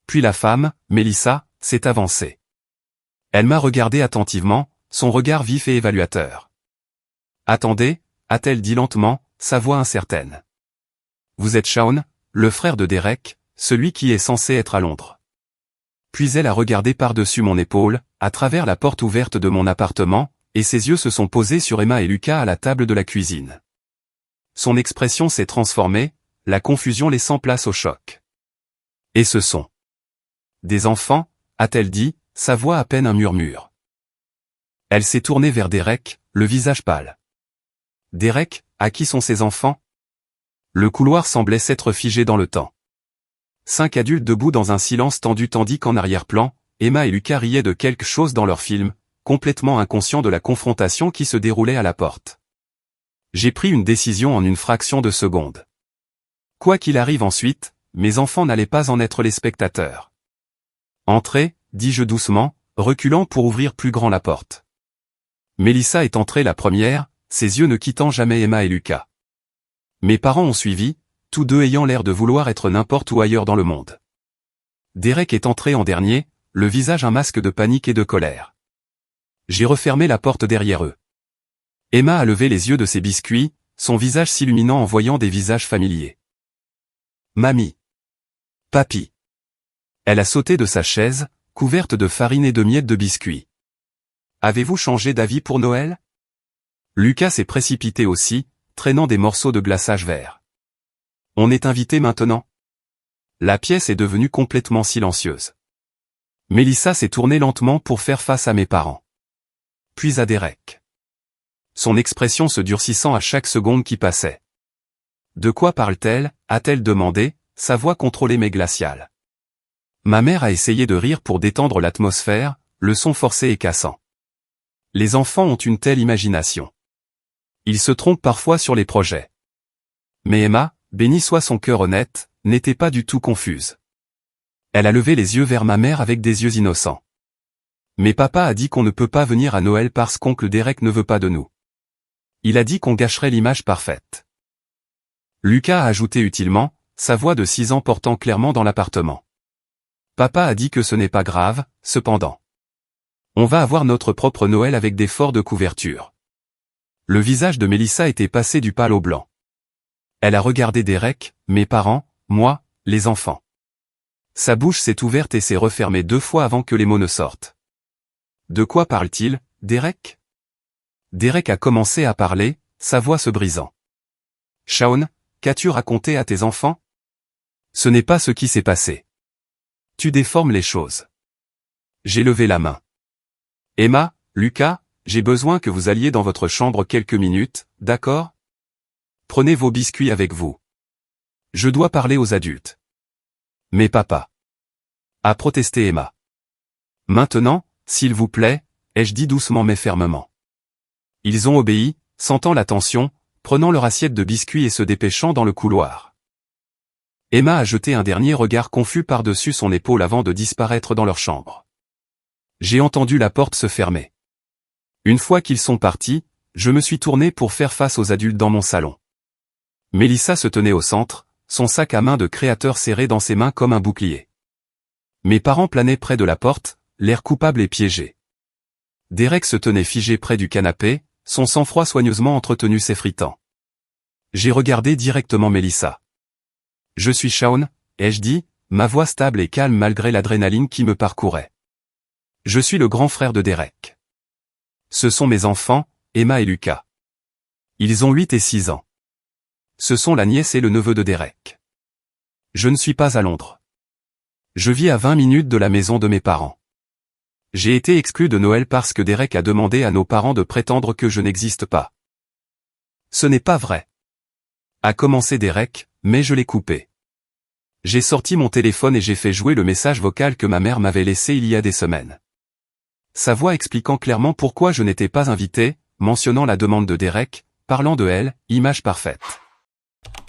Puis la femme, Mélissa, s'est avancée. Elle m'a regardé attentivement, son regard vif et évaluateur. Attendez, a-t-elle dit lentement, sa voix incertaine. Vous êtes Shaun, le frère de Derek, celui qui est censé être à Londres. Puis elle a regardé par-dessus mon épaule, à travers la porte ouverte de mon appartement, et ses yeux se sont posés sur Emma et Lucas à la table de la cuisine. Son expression s'est transformée, la confusion laissant place au choc. Et ce sont des enfants, a-t-elle dit, sa voix à peine un murmure. Elle s'est tournée vers Derek, le visage pâle. Derek, à qui sont ses enfants? Le couloir semblait s'être figé dans le temps. 5 adultes debout dans un silence tendu tandis qu'en arrière-plan, Emma et Lucas riaient de quelque chose dans leur film, complètement inconscients de la confrontation qui se déroulait à la porte. J'ai pris une décision en une fraction de seconde. Quoi qu'il arrive ensuite, mes enfants n'allaient pas en être les spectateurs. Entrez, dis-je doucement, reculant pour ouvrir plus grand la porte. Mélissa est entrée la première, ses yeux ne quittant jamais Emma et Lucas. Mes parents ont suivi, tous deux ayant l'air de vouloir être n'importe où ailleurs dans le monde. Derek est entré en dernier, le visage un masque de panique et de colère. J'ai refermé la porte derrière eux. Emma a levé les yeux de ses biscuits, son visage s'illuminant en voyant des visages familiers. Mamie. Papy. Elle a sauté de sa chaise, couverte de farine et de miettes de biscuits. Avez-vous changé d'avis pour Noël? Lucas s'est précipité aussi, traînant des morceaux de glaçage vert. On est invité maintenant? La pièce est devenue complètement silencieuse. Mélissa s'est tournée lentement pour faire face à mes parents. Puis à Derek. Son expression se durcissant à chaque seconde qui passait. De quoi parle-t-elle, a-t-elle demandé, sa voix contrôlée mais glaciale. Ma mère a essayé de rire pour détendre l'atmosphère, le son forcé et cassant. Les enfants ont une telle imagination. Ils se trompent parfois sur les projets. Mais Emma, béni soit son cœur honnête, n'était pas du tout confuse. Elle a levé les yeux vers ma mère avec des yeux innocents. Mais papa a dit qu'on ne peut pas venir à Noël parce qu'oncle Derek ne veut pas de nous. Il a dit qu'on gâcherait l'image parfaite. Lucas a ajouté utilement, sa voix de 6 ans portant clairement dans l'appartement. Papa a dit que ce n'est pas grave, cependant. On va avoir notre propre Noël avec des forts de couverture. Le visage de Mélissa était passé du pâle au blanc. Elle a regardé Derek, mes parents, moi, les enfants. Sa bouche s'est ouverte et s'est refermée 2 fois avant que les mots ne sortent. De quoi parle-t-il, Derek? Derek a commencé à parler, sa voix se brisant. Shaun, qu'as-tu raconté à tes enfants? Ce n'est pas ce qui s'est passé. Tu déformes les choses. J'ai levé la main. Emma, Lucas, j'ai besoin que vous alliez dans votre chambre quelques minutes, d'accord? Prenez vos biscuits avec vous. Je dois parler aux adultes. Mais papa. A protesté Emma. Maintenant, s'il vous plaît, ai-je dit doucement mais fermement. Ils ont obéi, sentant la tension, prenant leur assiette de biscuits et se dépêchant dans le couloir. Emma a jeté un dernier regard confus par-dessus son épaule avant de disparaître dans leur chambre. J'ai entendu la porte se fermer. Une fois qu'ils sont partis, je me suis tourné pour faire face aux adultes dans mon salon. Mélissa se tenait au centre, son sac à main de créateur serré dans ses mains comme un bouclier. Mes parents planaient près de la porte, l'air coupable et piégé. Derek se tenait figé près du canapé, son sang-froid soigneusement entretenu s'effritant. J'ai regardé directement Mélissa. Je suis Shaun, ai-je dit, ma voix stable et calme malgré l'adrénaline qui me parcourait. Je suis le grand frère de Derek. Ce sont mes enfants, Emma et Lucas. Ils ont 8 et 6 ans. Ce sont la nièce et le neveu de Derek. Je ne suis pas à Londres. Je vis à 20 minutes de la maison de mes parents. J'ai été exclu de Noël parce que Derek a demandé à nos parents de prétendre que je n'existe pas. Ce n'est pas vrai. A commencé Derek, mais je l'ai coupé. J'ai sorti mon téléphone et j'ai fait jouer le message vocal que ma mère m'avait laissé il y a des semaines. Sa voix expliquant clairement pourquoi je n'étais pas invité, mentionnant la demande de Derek, parlant de elle, image parfaite.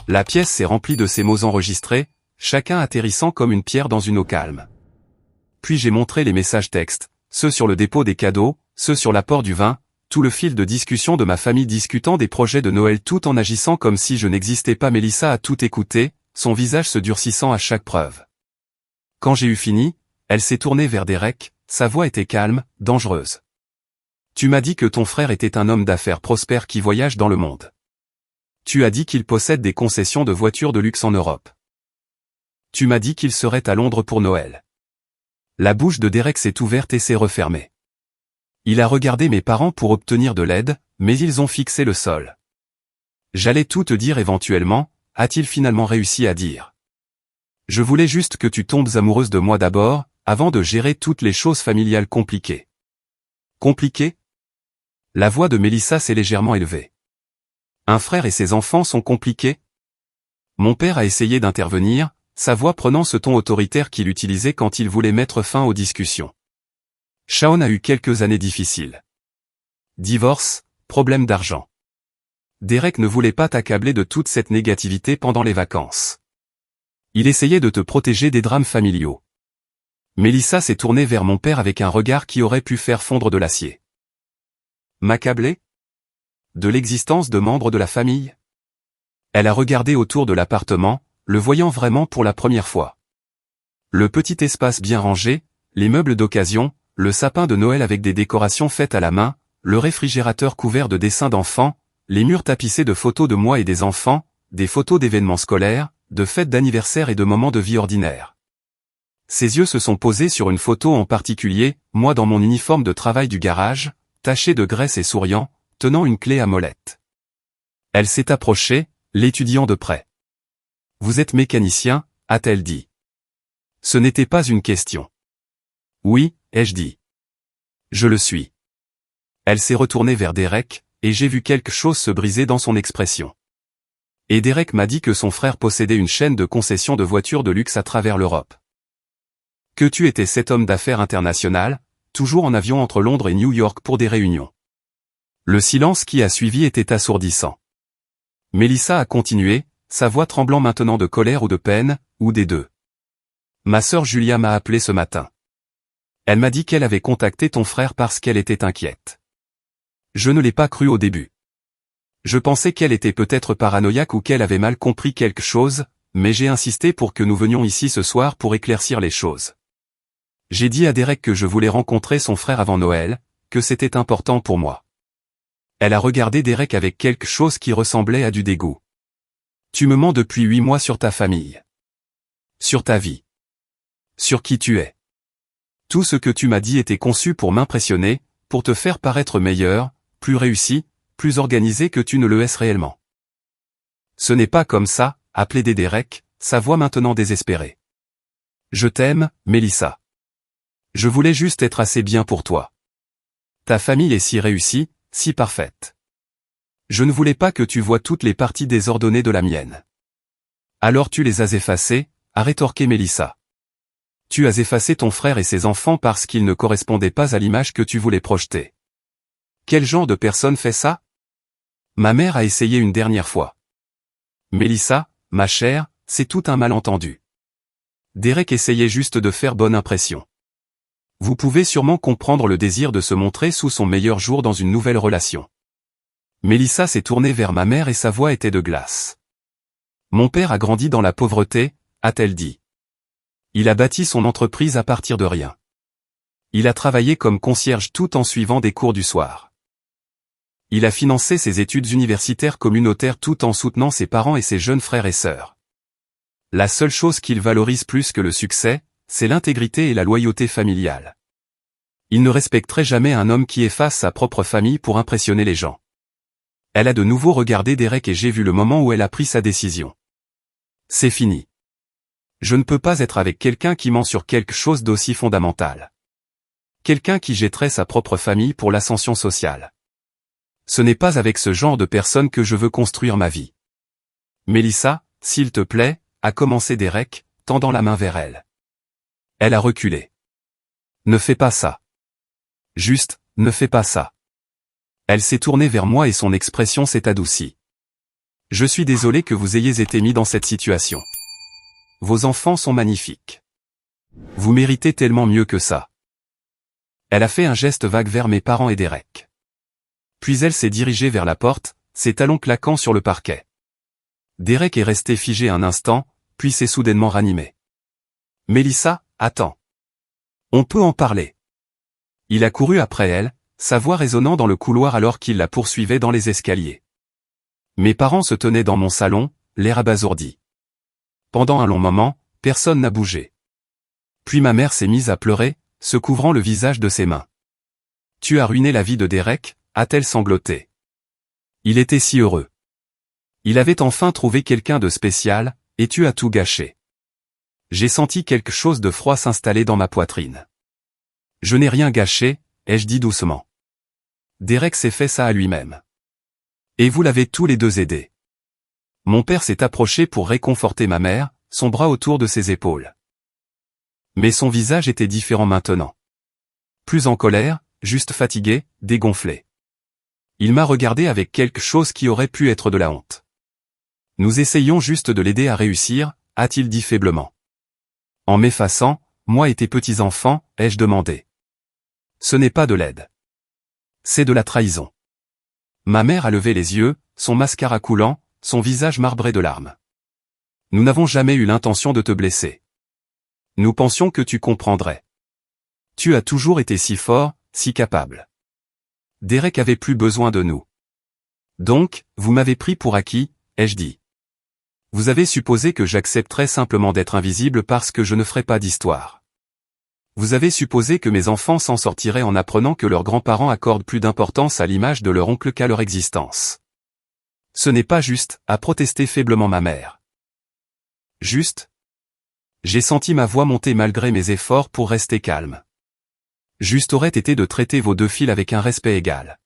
La pièce s'est remplie de ces mots enregistrés, chacun atterrissant comme une pierre dans une eau calme. Puis j'ai montré les messages textes, ceux sur le dépôt des cadeaux, ceux sur l'apport du vin, tout le fil de discussion de ma famille discutant des projets de Noël tout en agissant comme si je n'existais pas. Mélissa a tout écouté, son visage se durcissant à chaque preuve. Quand j'ai eu fini, elle s'est tournée vers Derek, sa voix était calme, dangereuse. Tu m'as dit que ton frère était un homme d'affaires prospère qui voyage dans le monde. Tu as dit qu'il possède des concessions de voitures de luxe en Europe. Tu m'as dit qu'il serait à Londres pour Noël. La bouche de Derek s'est ouverte et s'est refermée. Il a regardé mes parents pour obtenir de l'aide, mais ils ont fixé le sol. J'allais tout te dire éventuellement, a-t-il finalement réussi à dire. Je voulais juste que tu tombes amoureuse de moi d'abord, avant de gérer toutes les choses familiales compliquées. Compliquées ? La voix de Mélissa s'est légèrement élevée. Un frère et ses enfants sont compliqués ? Mon père a essayé d'intervenir, sa voix prenant ce ton autoritaire qu'il utilisait quand il voulait mettre fin aux discussions. Shaun a eu quelques années difficiles. Divorce, problème d'argent. Derek ne voulait pas t'accabler de toute cette négativité pendant les vacances. Il essayait de te protéger des drames familiaux. Mélissa s'est tournée vers mon père avec un regard qui aurait pu faire fondre de l'acier. M'accabler ? De l'existence de membres de la famille ? Elle a regardé autour de l'appartement, le voyant vraiment pour la première fois. Le petit espace bien rangé, les meubles d'occasion, le sapin de Noël avec des décorations faites à la main, le réfrigérateur couvert de dessins d'enfants, les murs tapissés de photos de moi et des enfants, des photos d'événements scolaires, de fêtes d'anniversaire et de moments de vie ordinaire. Ses yeux se sont posés sur une photo en particulier, moi dans mon uniforme de travail du garage, taché de graisse et souriant, tenant une clé à molette. Elle s'est approchée, l'étudiant de près. « Vous êtes mécanicien ?» a-t-elle dit. Ce n'était pas une question. « Oui », ai-je dit. « Je le suis. » Elle s'est retournée vers Derek, et j'ai vu quelque chose se briser dans son expression. Et Derek m'a dit que son frère possédait une chaîne de concessions de voitures de luxe à travers l'Europe. Que tu étais cet homme d'affaires international, toujours en avion entre Londres et New York pour des réunions. Le silence qui a suivi était assourdissant. Mélissa a continué, sa voix tremblant maintenant de colère ou de peine, ou des deux. Ma sœur Julia m'a appelé ce matin. Elle m'a dit qu'elle avait contacté ton frère parce qu'elle était inquiète. Je ne l'ai pas cru au début. Je pensais qu'elle était peut-être paranoïaque ou qu'elle avait mal compris quelque chose, mais j'ai insisté pour que nous venions ici ce soir pour éclaircir les choses. J'ai dit à Derek que je voulais rencontrer son frère avant Noël, que c'était important pour moi. Elle a regardé Derek avec quelque chose qui ressemblait à du dégoût. Tu me mens depuis 8 mois sur ta famille. Sur ta vie. Sur qui tu es. Tout ce que tu m'as dit était conçu pour m'impressionner, pour te faire paraître meilleur, plus réussi, plus organisé que tu ne le es réellement. Ce n'est pas comme ça, a plaidé Derek, sa voix maintenant désespérée. Je t'aime, Mélissa. Je voulais juste être assez bien pour toi. Ta famille est si réussie, si parfaite. Je ne voulais pas que tu vois toutes les parties désordonnées de la mienne. Alors tu les as effacées, a rétorqué Mélissa. Tu as effacé ton frère et ses enfants parce qu'ils ne correspondaient pas à l'image que tu voulais projeter. Quel genre de personne fait ça ? Ma mère a essayé une dernière fois. Mélissa, ma chère, c'est tout un malentendu. Derek essayait juste de faire bonne impression. Vous pouvez sûrement comprendre le désir de se montrer sous son meilleur jour dans une nouvelle relation. Mélissa s'est tournée vers ma mère et sa voix était de glace. Mon père a grandi dans la pauvreté, a-t-elle dit. Il a bâti son entreprise à partir de rien. Il a travaillé comme concierge tout en suivant des cours du soir. Il a financé ses études universitaires communautaires tout en soutenant ses parents et ses jeunes frères et sœurs. La seule chose qu'il valorise plus que le succès, c'est l'intégrité et la loyauté familiale. Il ne respecterait jamais un homme qui efface sa propre famille pour impressionner les gens. Elle a de nouveau regardé Derek et j'ai vu le moment où elle a pris sa décision. C'est fini. Je ne peux pas être avec quelqu'un qui ment sur quelque chose d'aussi fondamental. Quelqu'un qui jetterait sa propre famille pour l'ascension sociale. Ce n'est pas avec ce genre de personne que je veux construire ma vie. Mélissa, s'il te plaît, a commencé Derek, tendant la main vers elle. Elle a reculé. Ne fais pas ça. Juste, ne fais pas ça. Elle s'est tournée vers moi et son expression s'est adoucie. Je suis désolé que vous ayez été mis dans cette situation. Vos enfants sont magnifiques. Vous méritez tellement mieux que ça. Elle a fait un geste vague vers mes parents et Derek. Puis elle s'est dirigée vers la porte, ses talons claquant sur le parquet. Derek est resté figé un instant, puis s'est soudainement ranimé. Mélissa, attends. On peut en parler. Il a couru après elle, sa voix résonnant dans le couloir alors qu'il la poursuivait dans les escaliers. Mes parents se tenaient dans mon salon, l'air abasourdi. Pendant un long moment, personne n'a bougé. Puis ma mère s'est mise à pleurer, se couvrant le visage de ses mains. « Tu as ruiné la vie de Derek », a-t-elle sangloté. Il était si heureux. Il avait enfin trouvé quelqu'un de spécial, et tu as tout gâché. J'ai senti quelque chose de froid s'installer dans ma poitrine. Je n'ai rien gâché, ai-je dit doucement. Derek s'est fait ça à lui-même. Et vous l'avez tous les deux aidé. Mon père s'est approché pour réconforter ma mère, son bras autour de ses épaules. Mais son visage était différent maintenant. Plus en colère, juste fatigué, dégonflé. Il m'a regardé avec quelque chose qui aurait pu être de la honte. Nous essayons juste de l'aider à réussir, a-t-il dit faiblement. En m'effaçant, moi et tes petits-enfants, ai-je demandé. Ce n'est pas de l'aide. C'est de la trahison. Ma mère a levé les yeux, son mascara coulant, son visage marbré de larmes. Nous n'avons jamais eu l'intention de te blesser. Nous pensions que tu comprendrais. Tu as toujours été si fort, si capable. Derek avait plus besoin de nous. Donc, vous m'avez pris pour acquis, ai-je dit. Vous avez supposé que j'accepterais simplement d'être invisible parce que je ne ferais pas d'histoire. Vous avez supposé que mes enfants s'en sortiraient en apprenant que leurs grands-parents accordent plus d'importance à l'image de leur oncle qu'à leur existence. Ce n'est pas juste, a protesté faiblement ma mère. Juste? J'ai senti ma voix monter malgré mes efforts pour rester calme. Juste aurait été de traiter vos deux filles avec un respect égal.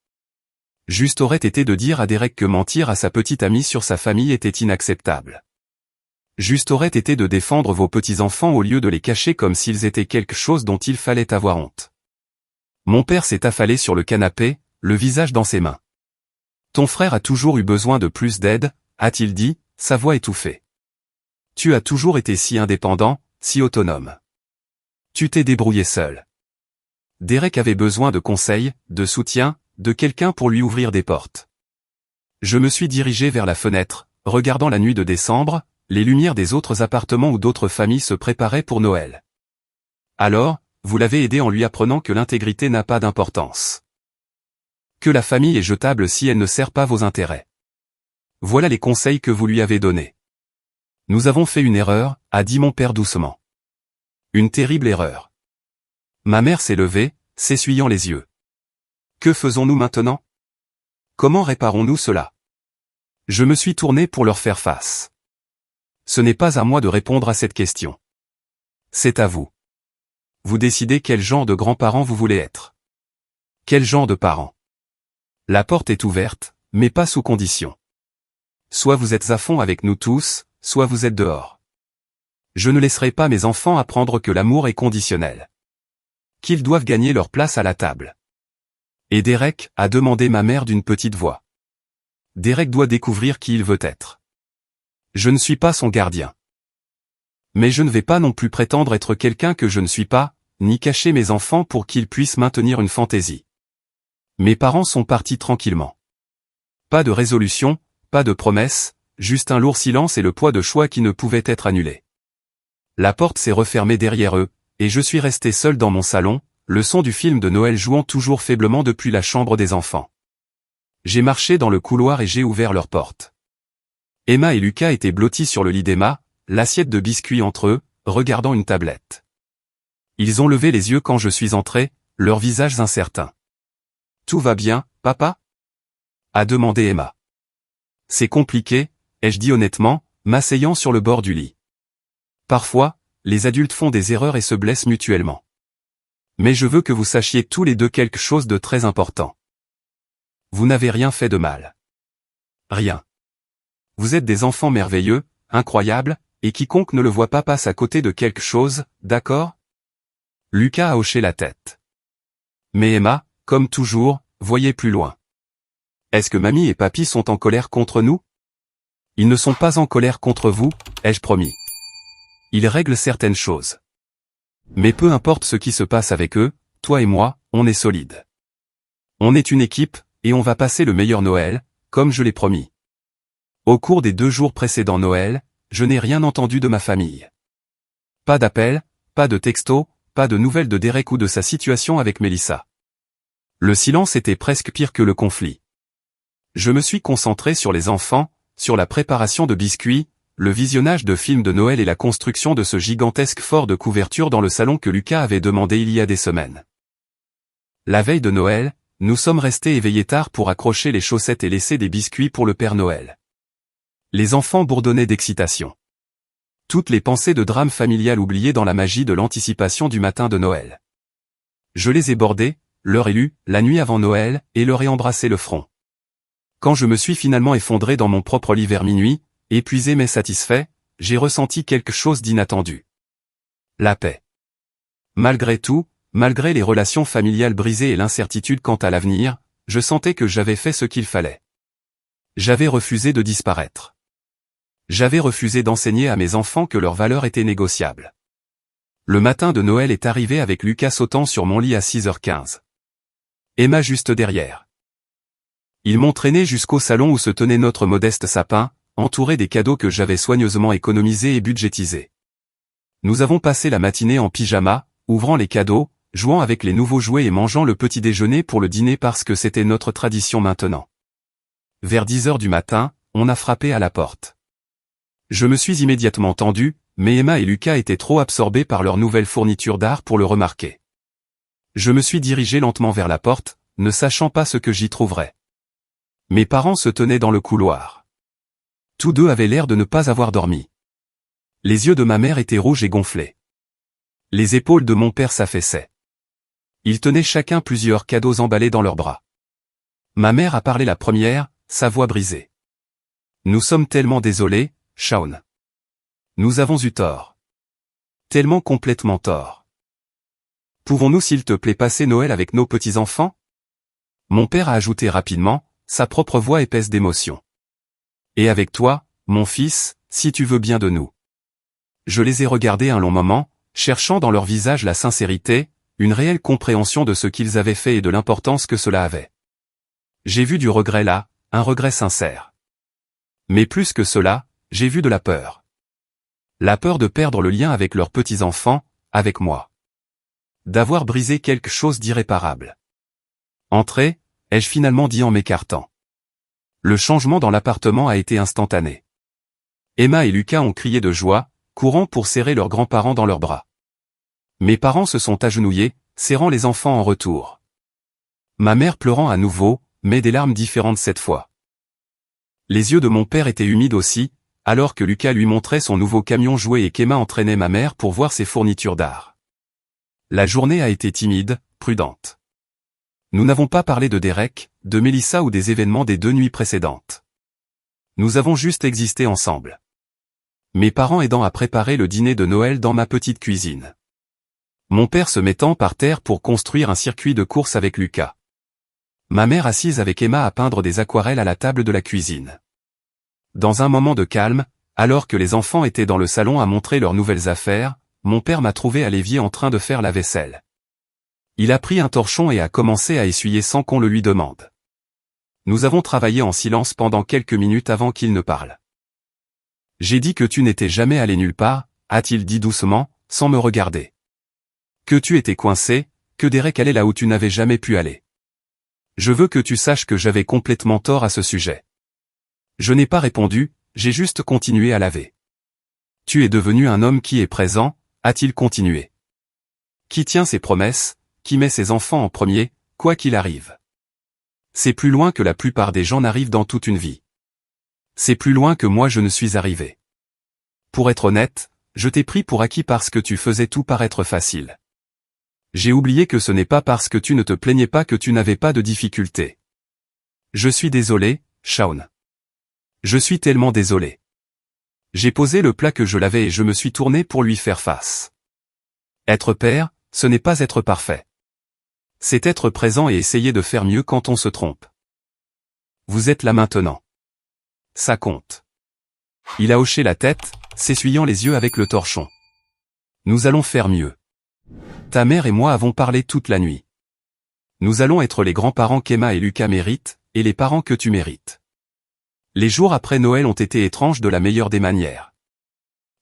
Juste aurait été de dire à Derek que mentir à sa petite amie sur sa famille était inacceptable. Juste aurait été de défendre vos petits-enfants au lieu de les cacher comme s'ils étaient quelque chose dont il fallait avoir honte. Mon père s'est affalé sur le canapé, le visage dans ses mains. Ton frère a toujours eu besoin de plus d'aide, a-t-il dit, sa voix étouffée. Tu as toujours été si indépendant, si autonome. Tu t'es débrouillé seul. Derek avait besoin de conseils, de soutien, de quelqu'un pour lui ouvrir des portes. Je me suis dirigé vers la fenêtre, regardant la nuit de décembre, les lumières des autres appartements où d'autres familles se préparaient pour Noël. Alors, vous l'avez aidé en lui apprenant que l'intégrité n'a pas d'importance. Que la famille est jetable si elle ne sert pas vos intérêts. Voilà les conseils que vous lui avez donnés. Nous avons fait une erreur, a dit mon père doucement. Une terrible erreur. Ma mère s'est levée, s'essuyant les yeux. Que faisons-nous maintenant? Comment réparons-nous cela? Je me suis tourné pour leur faire face. Ce n'est pas à moi de répondre à cette question. C'est à vous. Vous décidez quel genre de grands-parents vous voulez être. Quel genre de parents. La porte est ouverte, mais pas sous condition. Soit vous êtes à fond avec nous tous, soit vous êtes dehors. Je ne laisserai pas mes enfants apprendre que l'amour est conditionnel. Qu'ils doivent gagner leur place à la table. Et Derek, a demandé ma mère d'une petite voix. Derek doit découvrir qui il veut être. Je ne suis pas son gardien. Mais je ne vais pas non plus prétendre être quelqu'un que je ne suis pas, ni cacher mes enfants pour qu'ils puissent maintenir une fantaisie. Mes parents sont partis tranquillement. Pas de résolution, pas de promesse, juste un lourd silence et le poids de choix qui ne pouvaient être annulés. La porte s'est refermée derrière eux, et je suis resté seul dans mon salon, le son du film de Noël jouant toujours faiblement depuis la chambre des enfants. J'ai marché dans le couloir et j'ai ouvert leur porte. Emma et Lucas étaient blottis sur le lit d'Emma, l'assiette de biscuits entre eux, regardant une tablette. Ils ont levé les yeux quand je suis entré, leurs visages incertains. « Tout va bien, papa ?» a demandé Emma. « C'est compliqué, » ai-je dit honnêtement, m'asseyant sur le bord du lit. Parfois, les adultes font des erreurs et se blessent mutuellement. Mais je veux que vous sachiez tous les deux quelque chose de très important. Vous n'avez rien fait de mal. Rien. Vous êtes des enfants merveilleux, incroyables, et quiconque ne le voit pas passe à côté de quelque chose, d'accord? Lucas a hoché la tête. Mais Emma, comme toujours, voyait plus loin. Est-ce que mamie et papy sont en colère contre nous? Ils ne sont pas en colère contre vous, ai-je promis. Ils règlent certaines choses. Mais peu importe ce qui se passe avec eux, toi et moi, on est solides. On est une équipe, et on va passer le meilleur Noël, comme je l'ai promis. Au cours des 2 jours précédant Noël, je n'ai rien entendu de ma famille. Pas d'appel, pas de texto, pas de nouvelles de Derek ou de sa situation avec Mélissa. Le silence était presque pire que le conflit. Je me suis concentré sur les enfants, sur la préparation de biscuits, le visionnage de films de Noël et la construction de ce gigantesque fort de couverture dans le salon que Lucas avait demandé il y a des semaines. La veille de Noël, nous sommes restés éveillés tard pour accrocher les chaussettes et laisser des biscuits pour le Père Noël. Les enfants bourdonnaient d'excitation. Toutes les pensées de drame familial oubliées dans la magie de l'anticipation du matin de Noël. Je les ai bordés, leur ai lu, la nuit avant Noël, et leur ai embrassé le front. Quand je me suis finalement effondré dans mon propre lit vers minuit, épuisé mais satisfait, j'ai ressenti quelque chose d'inattendu. La paix. Malgré tout, malgré les relations familiales brisées et l'incertitude quant à l'avenir, je sentais que j'avais fait ce qu'il fallait. J'avais refusé de disparaître. J'avais refusé d'enseigner à mes enfants que leur valeur était négociable. Le matin de Noël est arrivé avec Lucas sautant sur mon lit à 6h15. Emma juste derrière. Ils m'ont traîné jusqu'au salon où se tenait notre modeste sapin, entouré des cadeaux que j'avais soigneusement économisés et budgétisés. Nous avons passé la matinée en pyjama, ouvrant les cadeaux, jouant avec les nouveaux jouets et mangeant le petit déjeuner pour le dîner parce que c'était notre tradition maintenant. Vers 10h du matin, on a frappé à la porte. Je me suis immédiatement tendu, mais Emma et Lucas étaient trop absorbés par leur nouvelle fourniture d'art pour le remarquer. Je me suis dirigé lentement vers la porte, ne sachant pas ce que j'y trouverais. Mes parents se tenaient dans le couloir. Tous deux avaient l'air de ne pas avoir dormi. Les yeux de ma mère étaient rouges et gonflés. Les épaules de mon père s'affaissaient. Ils tenaient chacun plusieurs cadeaux emballés dans leurs bras. Ma mère a parlé la première, sa voix brisée. Nous sommes tellement désolés, Shaun. Nous avons eu tort. Tellement complètement tort. Pouvons-nous s'il te plaît passer Noël avec nos petits-enfants? Mon père a ajouté rapidement, sa propre voix épaisse d'émotion. Et avec toi, mon fils, si tu veux bien de nous. Je les ai regardés un long moment, cherchant dans leur visage la sincérité, une réelle compréhension de ce qu'ils avaient fait et de l'importance que cela avait. J'ai vu du regret là, un regret sincère. Mais plus que cela, j'ai vu de la peur. La peur de perdre le lien avec leurs petits-enfants, avec moi. D'avoir brisé quelque chose d'irréparable. Entrez, ai-je finalement dit en m'écartant. Le changement dans l'appartement a été instantané. Emma et Lucas ont crié de joie, courant pour serrer leurs grands-parents dans leurs bras. Mes parents se sont agenouillés, serrant les enfants en retour. Ma mère pleurant à nouveau, mais des larmes différentes cette fois. Les yeux de mon père étaient humides aussi, alors que Lucas lui montrait son nouveau camion jouet et qu'Emma entraînait ma mère pour voir ses fournitures d'art. La journée a été timide, prudente. Nous n'avons pas parlé de Derek, de Mélissa ou des événements des 2 nuits précédentes. Nous avons juste existé ensemble. Mes parents aidant à préparer le dîner de Noël dans ma petite cuisine. Mon père se mettant par terre pour construire un circuit de course avec Lucas. Ma mère assise avec Emma à peindre des aquarelles à la table de la cuisine. Dans un moment de calme, alors que les enfants étaient dans le salon à montrer leurs nouvelles affaires, mon père m'a trouvé à l'évier en train de faire la vaisselle. Il a pris un torchon et a commencé à essuyer sans qu'on le lui demande. Nous avons travaillé en silence pendant quelques minutes avant qu'il ne parle. J'ai dit que tu n'étais jamais allé nulle part, a-t-il dit doucement, sans me regarder. Que tu étais coincé, que Derek allait là où tu n'avais jamais pu aller. Je veux que tu saches que j'avais complètement tort à ce sujet. Je n'ai pas répondu, j'ai juste continué à laver. Tu es devenu un homme qui est présent, a-t-il continué. Qui tient ses promesses, qui met ses enfants en premier, quoi qu'il arrive. C'est plus loin que la plupart des gens n'arrivent dans toute une vie. C'est plus loin que moi je ne suis arrivé. Pour être honnête, je t'ai pris pour acquis parce que tu faisais tout paraître facile. J'ai oublié que ce n'est pas parce que tu ne te plaignais pas que tu n'avais pas de difficultés. Je suis désolé, Shaun. Je suis tellement désolé. J'ai posé le plat que je lavais et je me suis tourné pour lui faire face. Être père, ce n'est pas être parfait. C'est être présent et essayer de faire mieux quand on se trompe. Vous êtes là maintenant. Ça compte. Il a hoché la tête, s'essuyant les yeux avec le torchon. Nous allons faire mieux. Ta mère et moi avons parlé toute la nuit. Nous allons être les grands-parents qu'Emma et Lucas méritent, et les parents que tu mérites. Les jours après Noël ont été étranges de la meilleure des manières.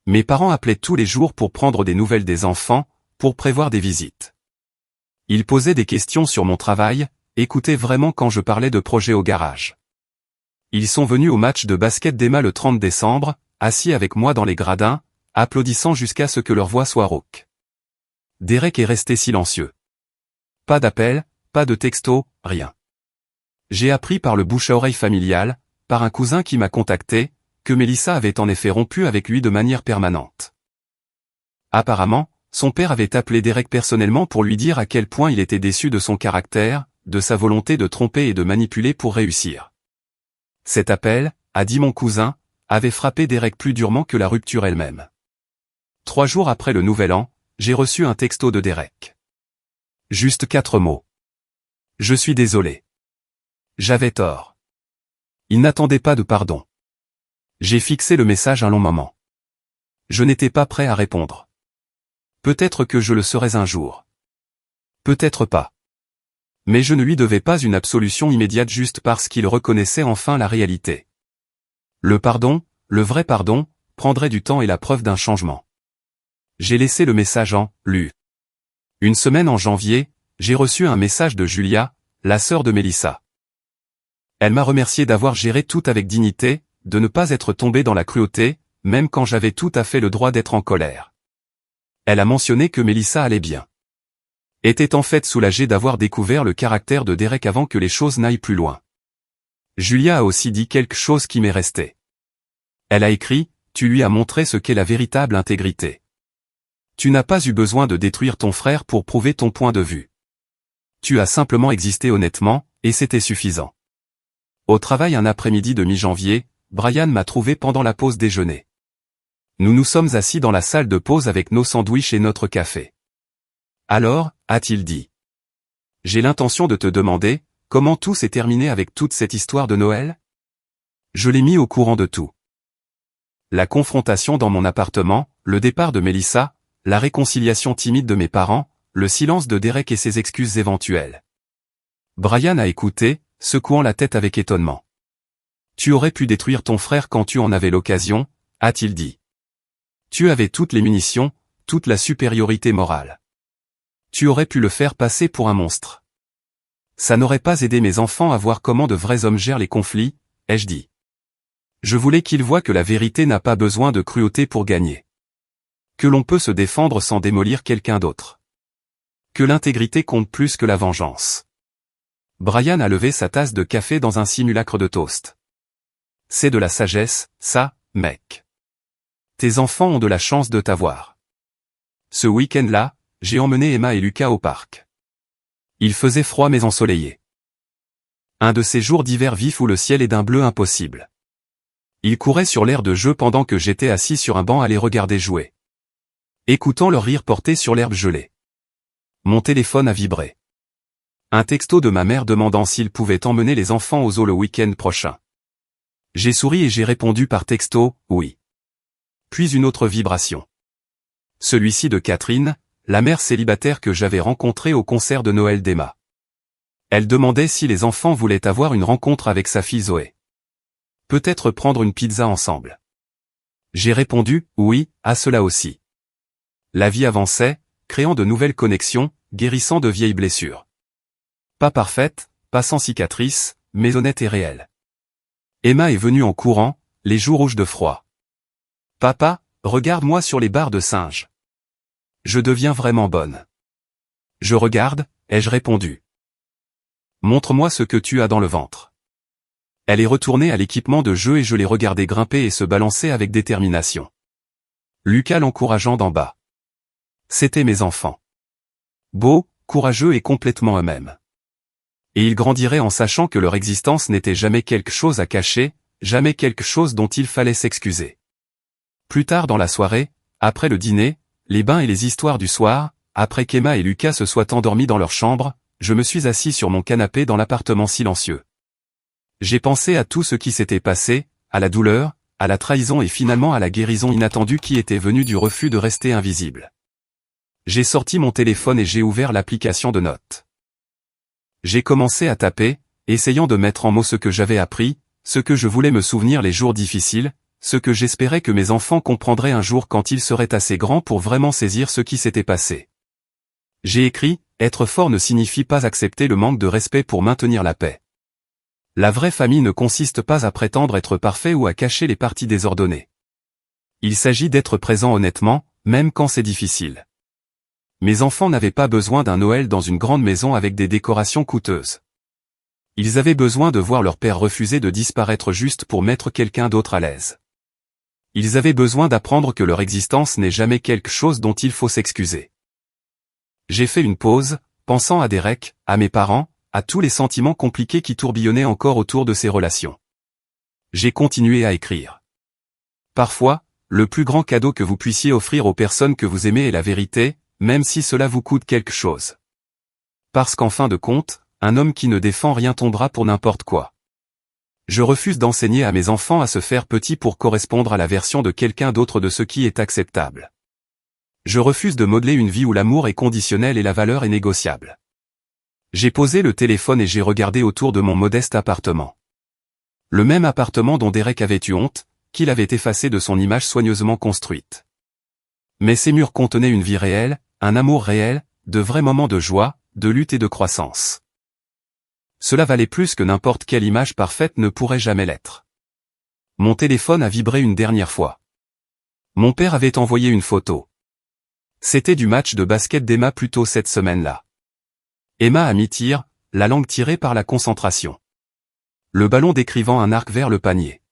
Mes parents appelaient tous les jours pour prendre des nouvelles des enfants, pour prévoir des visites. Ils posaient des questions sur mon travail, écoutaient vraiment quand je parlais de projets au garage. Ils sont venus au match de basket d'Emma le 30 décembre, assis avec moi dans les gradins, applaudissant jusqu'à ce que leur voix soit rauque. Derek est resté silencieux. Pas d'appel, pas de texto, rien. J'ai appris par le bouche à oreille familial, par un cousin qui m'a contacté, que Mélissa avait en effet rompu avec lui de manière permanente. Apparemment, son père avait appelé Derek personnellement pour lui dire à quel point il était déçu de son caractère, de sa volonté de tromper et de manipuler pour réussir. Cet appel, a dit mon cousin, avait frappé Derek plus durement que la rupture elle-même. 3 jours après le Nouvel An, j'ai reçu un texto de Derek. Juste 4 mots. Je suis désolé. J'avais tort. Il n'attendait pas de pardon. J'ai fixé le message un long moment. Je n'étais pas prêt à répondre. Peut-être que je le serais un jour. Peut-être pas. Mais je ne lui devais pas une absolution immédiate juste parce qu'il reconnaissait enfin la réalité. Le pardon, le vrai pardon, prendrait du temps et la preuve d'un changement. J'ai laissé le message en « lu ». Une semaine en janvier, j'ai reçu un message de Julia, la sœur de Mélissa. Elle m'a remercié d'avoir géré tout avec dignité, de ne pas être tombée dans la cruauté, même quand j'avais tout à fait le droit d'être en colère. Elle a mentionné que Mélissa allait bien. Était en fait soulagée d'avoir découvert le caractère de Derek avant que les choses n'aillent plus loin. Julia a aussi dit quelque chose qui m'est resté. Elle a écrit, tu lui as montré ce qu'est la véritable intégrité. Tu n'as pas eu besoin de détruire ton frère pour prouver ton point de vue. Tu as simplement existé honnêtement, et c'était suffisant. Au travail un après-midi de mi-janvier, Brian m'a trouvé pendant la pause déjeuner. Nous nous sommes assis dans la salle de pause avec nos sandwichs et notre café. Alors, a-t-il dit. J'ai l'intention de te demander, comment tout s'est terminé avec toute cette histoire de Noël? Je l'ai mis au courant de tout. La confrontation dans mon appartement, le départ de Mélissa, la réconciliation timide de mes parents, le silence de Derek et ses excuses éventuelles. Brian a écouté, secouant la tête avec étonnement. Tu aurais pu détruire ton frère quand tu en avais l'occasion, a-t-il dit. Tu avais toutes les munitions, toute la supériorité morale. Tu aurais pu le faire passer pour un monstre. Ça n'aurait pas aidé mes enfants à voir comment de vrais hommes gèrent les conflits, ai-je dit. Je voulais qu'ils voient que la vérité n'a pas besoin de cruauté pour gagner. Que l'on peut se défendre sans démolir quelqu'un d'autre. Que l'intégrité compte plus que la vengeance. Brian a levé sa tasse de café dans un simulacre de toast. C'est de la sagesse, ça, mec. Tes enfants ont de la chance de t'avoir. Ce week-end-là, j'ai emmené Emma et Lucas au parc. Il faisait froid mais ensoleillé. Un de ces jours d'hiver vif où le ciel est d'un bleu impossible. Ils couraient sur l'aire de jeu pendant que j'étais assis sur un banc à les regarder jouer. Écoutant leur rire porté sur l'herbe gelée. Mon téléphone a vibré. Un texto de ma mère demandant s'il pouvait emmener les enfants au zoo le week-end prochain. J'ai souri et j'ai répondu par texto, oui. Puis une autre vibration. Celui-ci de Catherine, la mère célibataire que j'avais rencontrée au concert de Noël d'Emma. Elle demandait si les enfants voulaient avoir une rencontre avec sa fille Zoé. Peut-être prendre une pizza ensemble. J'ai répondu, oui, à cela aussi. La vie avançait, créant de nouvelles connexions, guérissant de vieilles blessures. Pas parfaite, pas sans cicatrices, mais honnête et réelle. Emma est venue en courant, les joues rouges de froid. Papa, regarde-moi sur les barres de singe. Je deviens vraiment bonne. Je regarde, ai-je répondu. Montre-moi ce que tu as dans le ventre. Elle est retournée à l'équipement de jeu et je l'ai regardé grimper et se balancer avec détermination. Lucas l'encourageant d'en bas. C'étaient mes enfants. Beaux, courageux et complètement eux-mêmes. Et ils grandiraient en sachant que leur existence n'était jamais quelque chose à cacher, jamais quelque chose dont il fallait s'excuser. Plus tard dans la soirée, après le dîner, les bains et les histoires du soir, après qu'Emma et Lucas se soient endormis dans leur chambre, je me suis assis sur mon canapé dans l'appartement silencieux. J'ai pensé à tout ce qui s'était passé, à la douleur, à la trahison et finalement à la guérison inattendue qui était venue du refus de rester invisible. J'ai sorti mon téléphone et j'ai ouvert l'application de notes. J'ai commencé à taper, essayant de mettre en mots ce que j'avais appris, ce que je voulais me souvenir les jours difficiles, ce que j'espérais que mes enfants comprendraient un jour quand ils seraient assez grands pour vraiment saisir ce qui s'était passé. J'ai écrit, être fort ne signifie pas accepter le manque de respect pour maintenir la paix. La vraie famille ne consiste pas à prétendre être parfait ou à cacher les parties désordonnées. Il s'agit d'être présent honnêtement, même quand c'est difficile. Mes enfants n'avaient pas besoin d'un Noël dans une grande maison avec des décorations coûteuses. Ils avaient besoin de voir leur père refuser de disparaître juste pour mettre quelqu'un d'autre à l'aise. Ils avaient besoin d'apprendre que leur existence n'est jamais quelque chose dont il faut s'excuser. J'ai fait une pause, pensant à Derek, à mes parents, à tous les sentiments compliqués qui tourbillonnaient encore autour de ces relations. J'ai continué à écrire. Parfois, le plus grand cadeau que vous puissiez offrir aux personnes que vous aimez est la vérité, même si cela vous coûte quelque chose. Parce qu'en fin de compte, un homme qui ne défend rien tombera pour n'importe quoi. Je refuse d'enseigner à mes enfants à se faire petits pour correspondre à la version de quelqu'un d'autre de ce qui est acceptable. Je refuse de modeler une vie où l'amour est conditionnel et la valeur est négociable. J'ai posé le téléphone et j'ai regardé autour de mon modeste appartement. Le même appartement dont Derek avait eu honte, qu'il avait effacé de son image soigneusement construite. Mais ces murs contenaient une vie réelle, un amour réel, de vrais moments de joie, de lutte et de croissance. Cela valait plus que n'importe quelle image parfaite ne pourrait jamais l'être. Mon téléphone a vibré une dernière fois. Mon père avait envoyé une photo. C'était du match de basket d'Emma plus tôt cette semaine-là. Emma a mi-tir, la langue tirée par la concentration. Le ballon décrivant un arc vers le panier.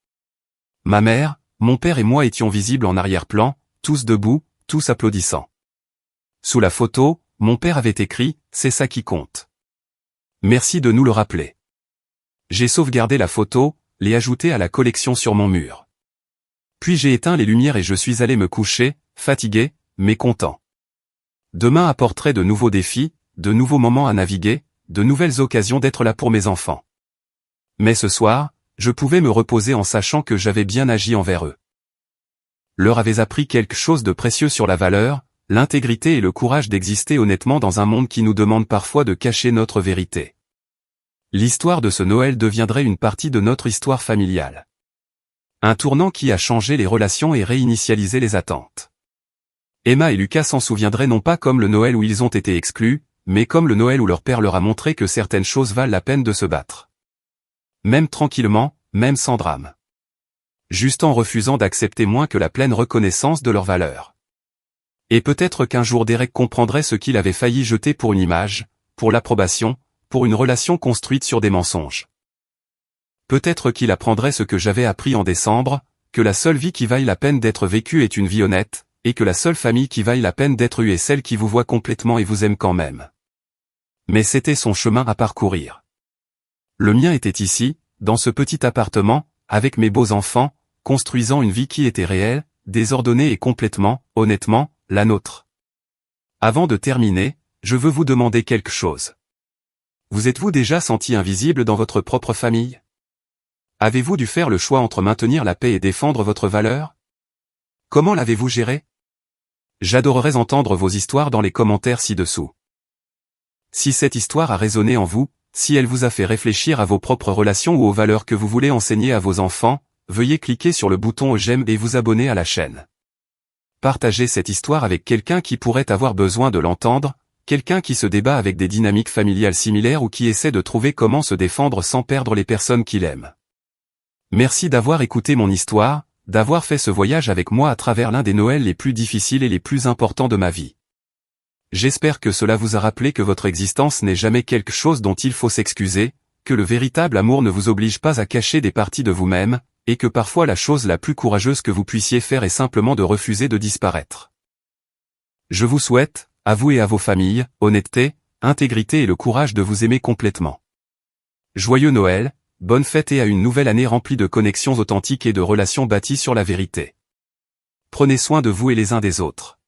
Ma mère, mon père et moi étions visibles en arrière-plan, tous debout, tous applaudissant. Sous la photo, mon père avait écrit « C'est ça qui compte ». Merci de nous le rappeler. J'ai sauvegardé la photo, l'ai ajoutée à la collection sur mon mur. Puis j'ai éteint les lumières et je suis allé me coucher, fatigué, mais content. Demain apporterait de nouveaux défis, de nouveaux moments à naviguer, de nouvelles occasions d'être là pour mes enfants. Mais ce soir, je pouvais me reposer en sachant que j'avais bien agi envers eux. Leur avait appris quelque chose de précieux sur la valeur, l'intégrité et le courage d'exister honnêtement dans un monde qui nous demande parfois de cacher notre vérité. L'histoire de ce Noël deviendrait une partie de notre histoire familiale. Un tournant qui a changé les relations et réinitialisé les attentes. Emma et Lucas s'en souviendraient non pas comme le Noël où ils ont été exclus, mais comme le Noël où leur père leur a montré que certaines choses valent la peine de se battre. Même tranquillement, même sans drame. Juste en refusant d'accepter moins que la pleine reconnaissance de leur valeur. Et peut-être qu'un jour Derek comprendrait ce qu'il avait failli jeter pour une image, pour l'approbation, pour une relation construite sur des mensonges. Peut-être qu'il apprendrait ce que j'avais appris en décembre, que la seule vie qui vaille la peine d'être vécue est une vie honnête, et que la seule famille qui vaille la peine d'être eue est celle qui vous voit complètement et vous aime quand même. Mais c'était son chemin à parcourir. Le mien était ici, dans ce petit appartement, avec mes beaux enfants, construisant une vie qui était réelle, désordonnée et complètement, honnêtement, la nôtre. Avant de terminer, je veux vous demander quelque chose. Vous êtes-vous déjà senti invisible dans votre propre famille? Avez-vous dû faire le choix entre maintenir la paix et défendre votre valeur? Comment l'avez-vous géré? J'adorerais entendre vos histoires dans les commentaires ci-dessous. Si cette histoire a résonné en vous, si elle vous a fait réfléchir à vos propres relations ou aux valeurs que vous voulez enseigner à vos enfants, veuillez cliquer sur le bouton j'aime et vous abonner à la chaîne. Partagez cette histoire avec quelqu'un qui pourrait avoir besoin de l'entendre, quelqu'un qui se débat avec des dynamiques familiales similaires ou qui essaie de trouver comment se défendre sans perdre les personnes qu'il aime. Merci d'avoir écouté mon histoire, d'avoir fait ce voyage avec moi à travers l'un des Noëls les plus difficiles et les plus importants de ma vie. J'espère que cela vous a rappelé que votre existence n'est jamais quelque chose dont il faut s'excuser, que le véritable amour ne vous oblige pas à cacher des parties de vous-même, et que parfois la chose la plus courageuse que vous puissiez faire est simplement de refuser de disparaître. Je vous souhaite, à vous et à vos familles, honnêteté, intégrité et le courage de vous aimer complètement. Joyeux Noël, bonne fête et à une nouvelle année remplie de connexions authentiques et de relations bâties sur la vérité. Prenez soin de vous et les uns des autres.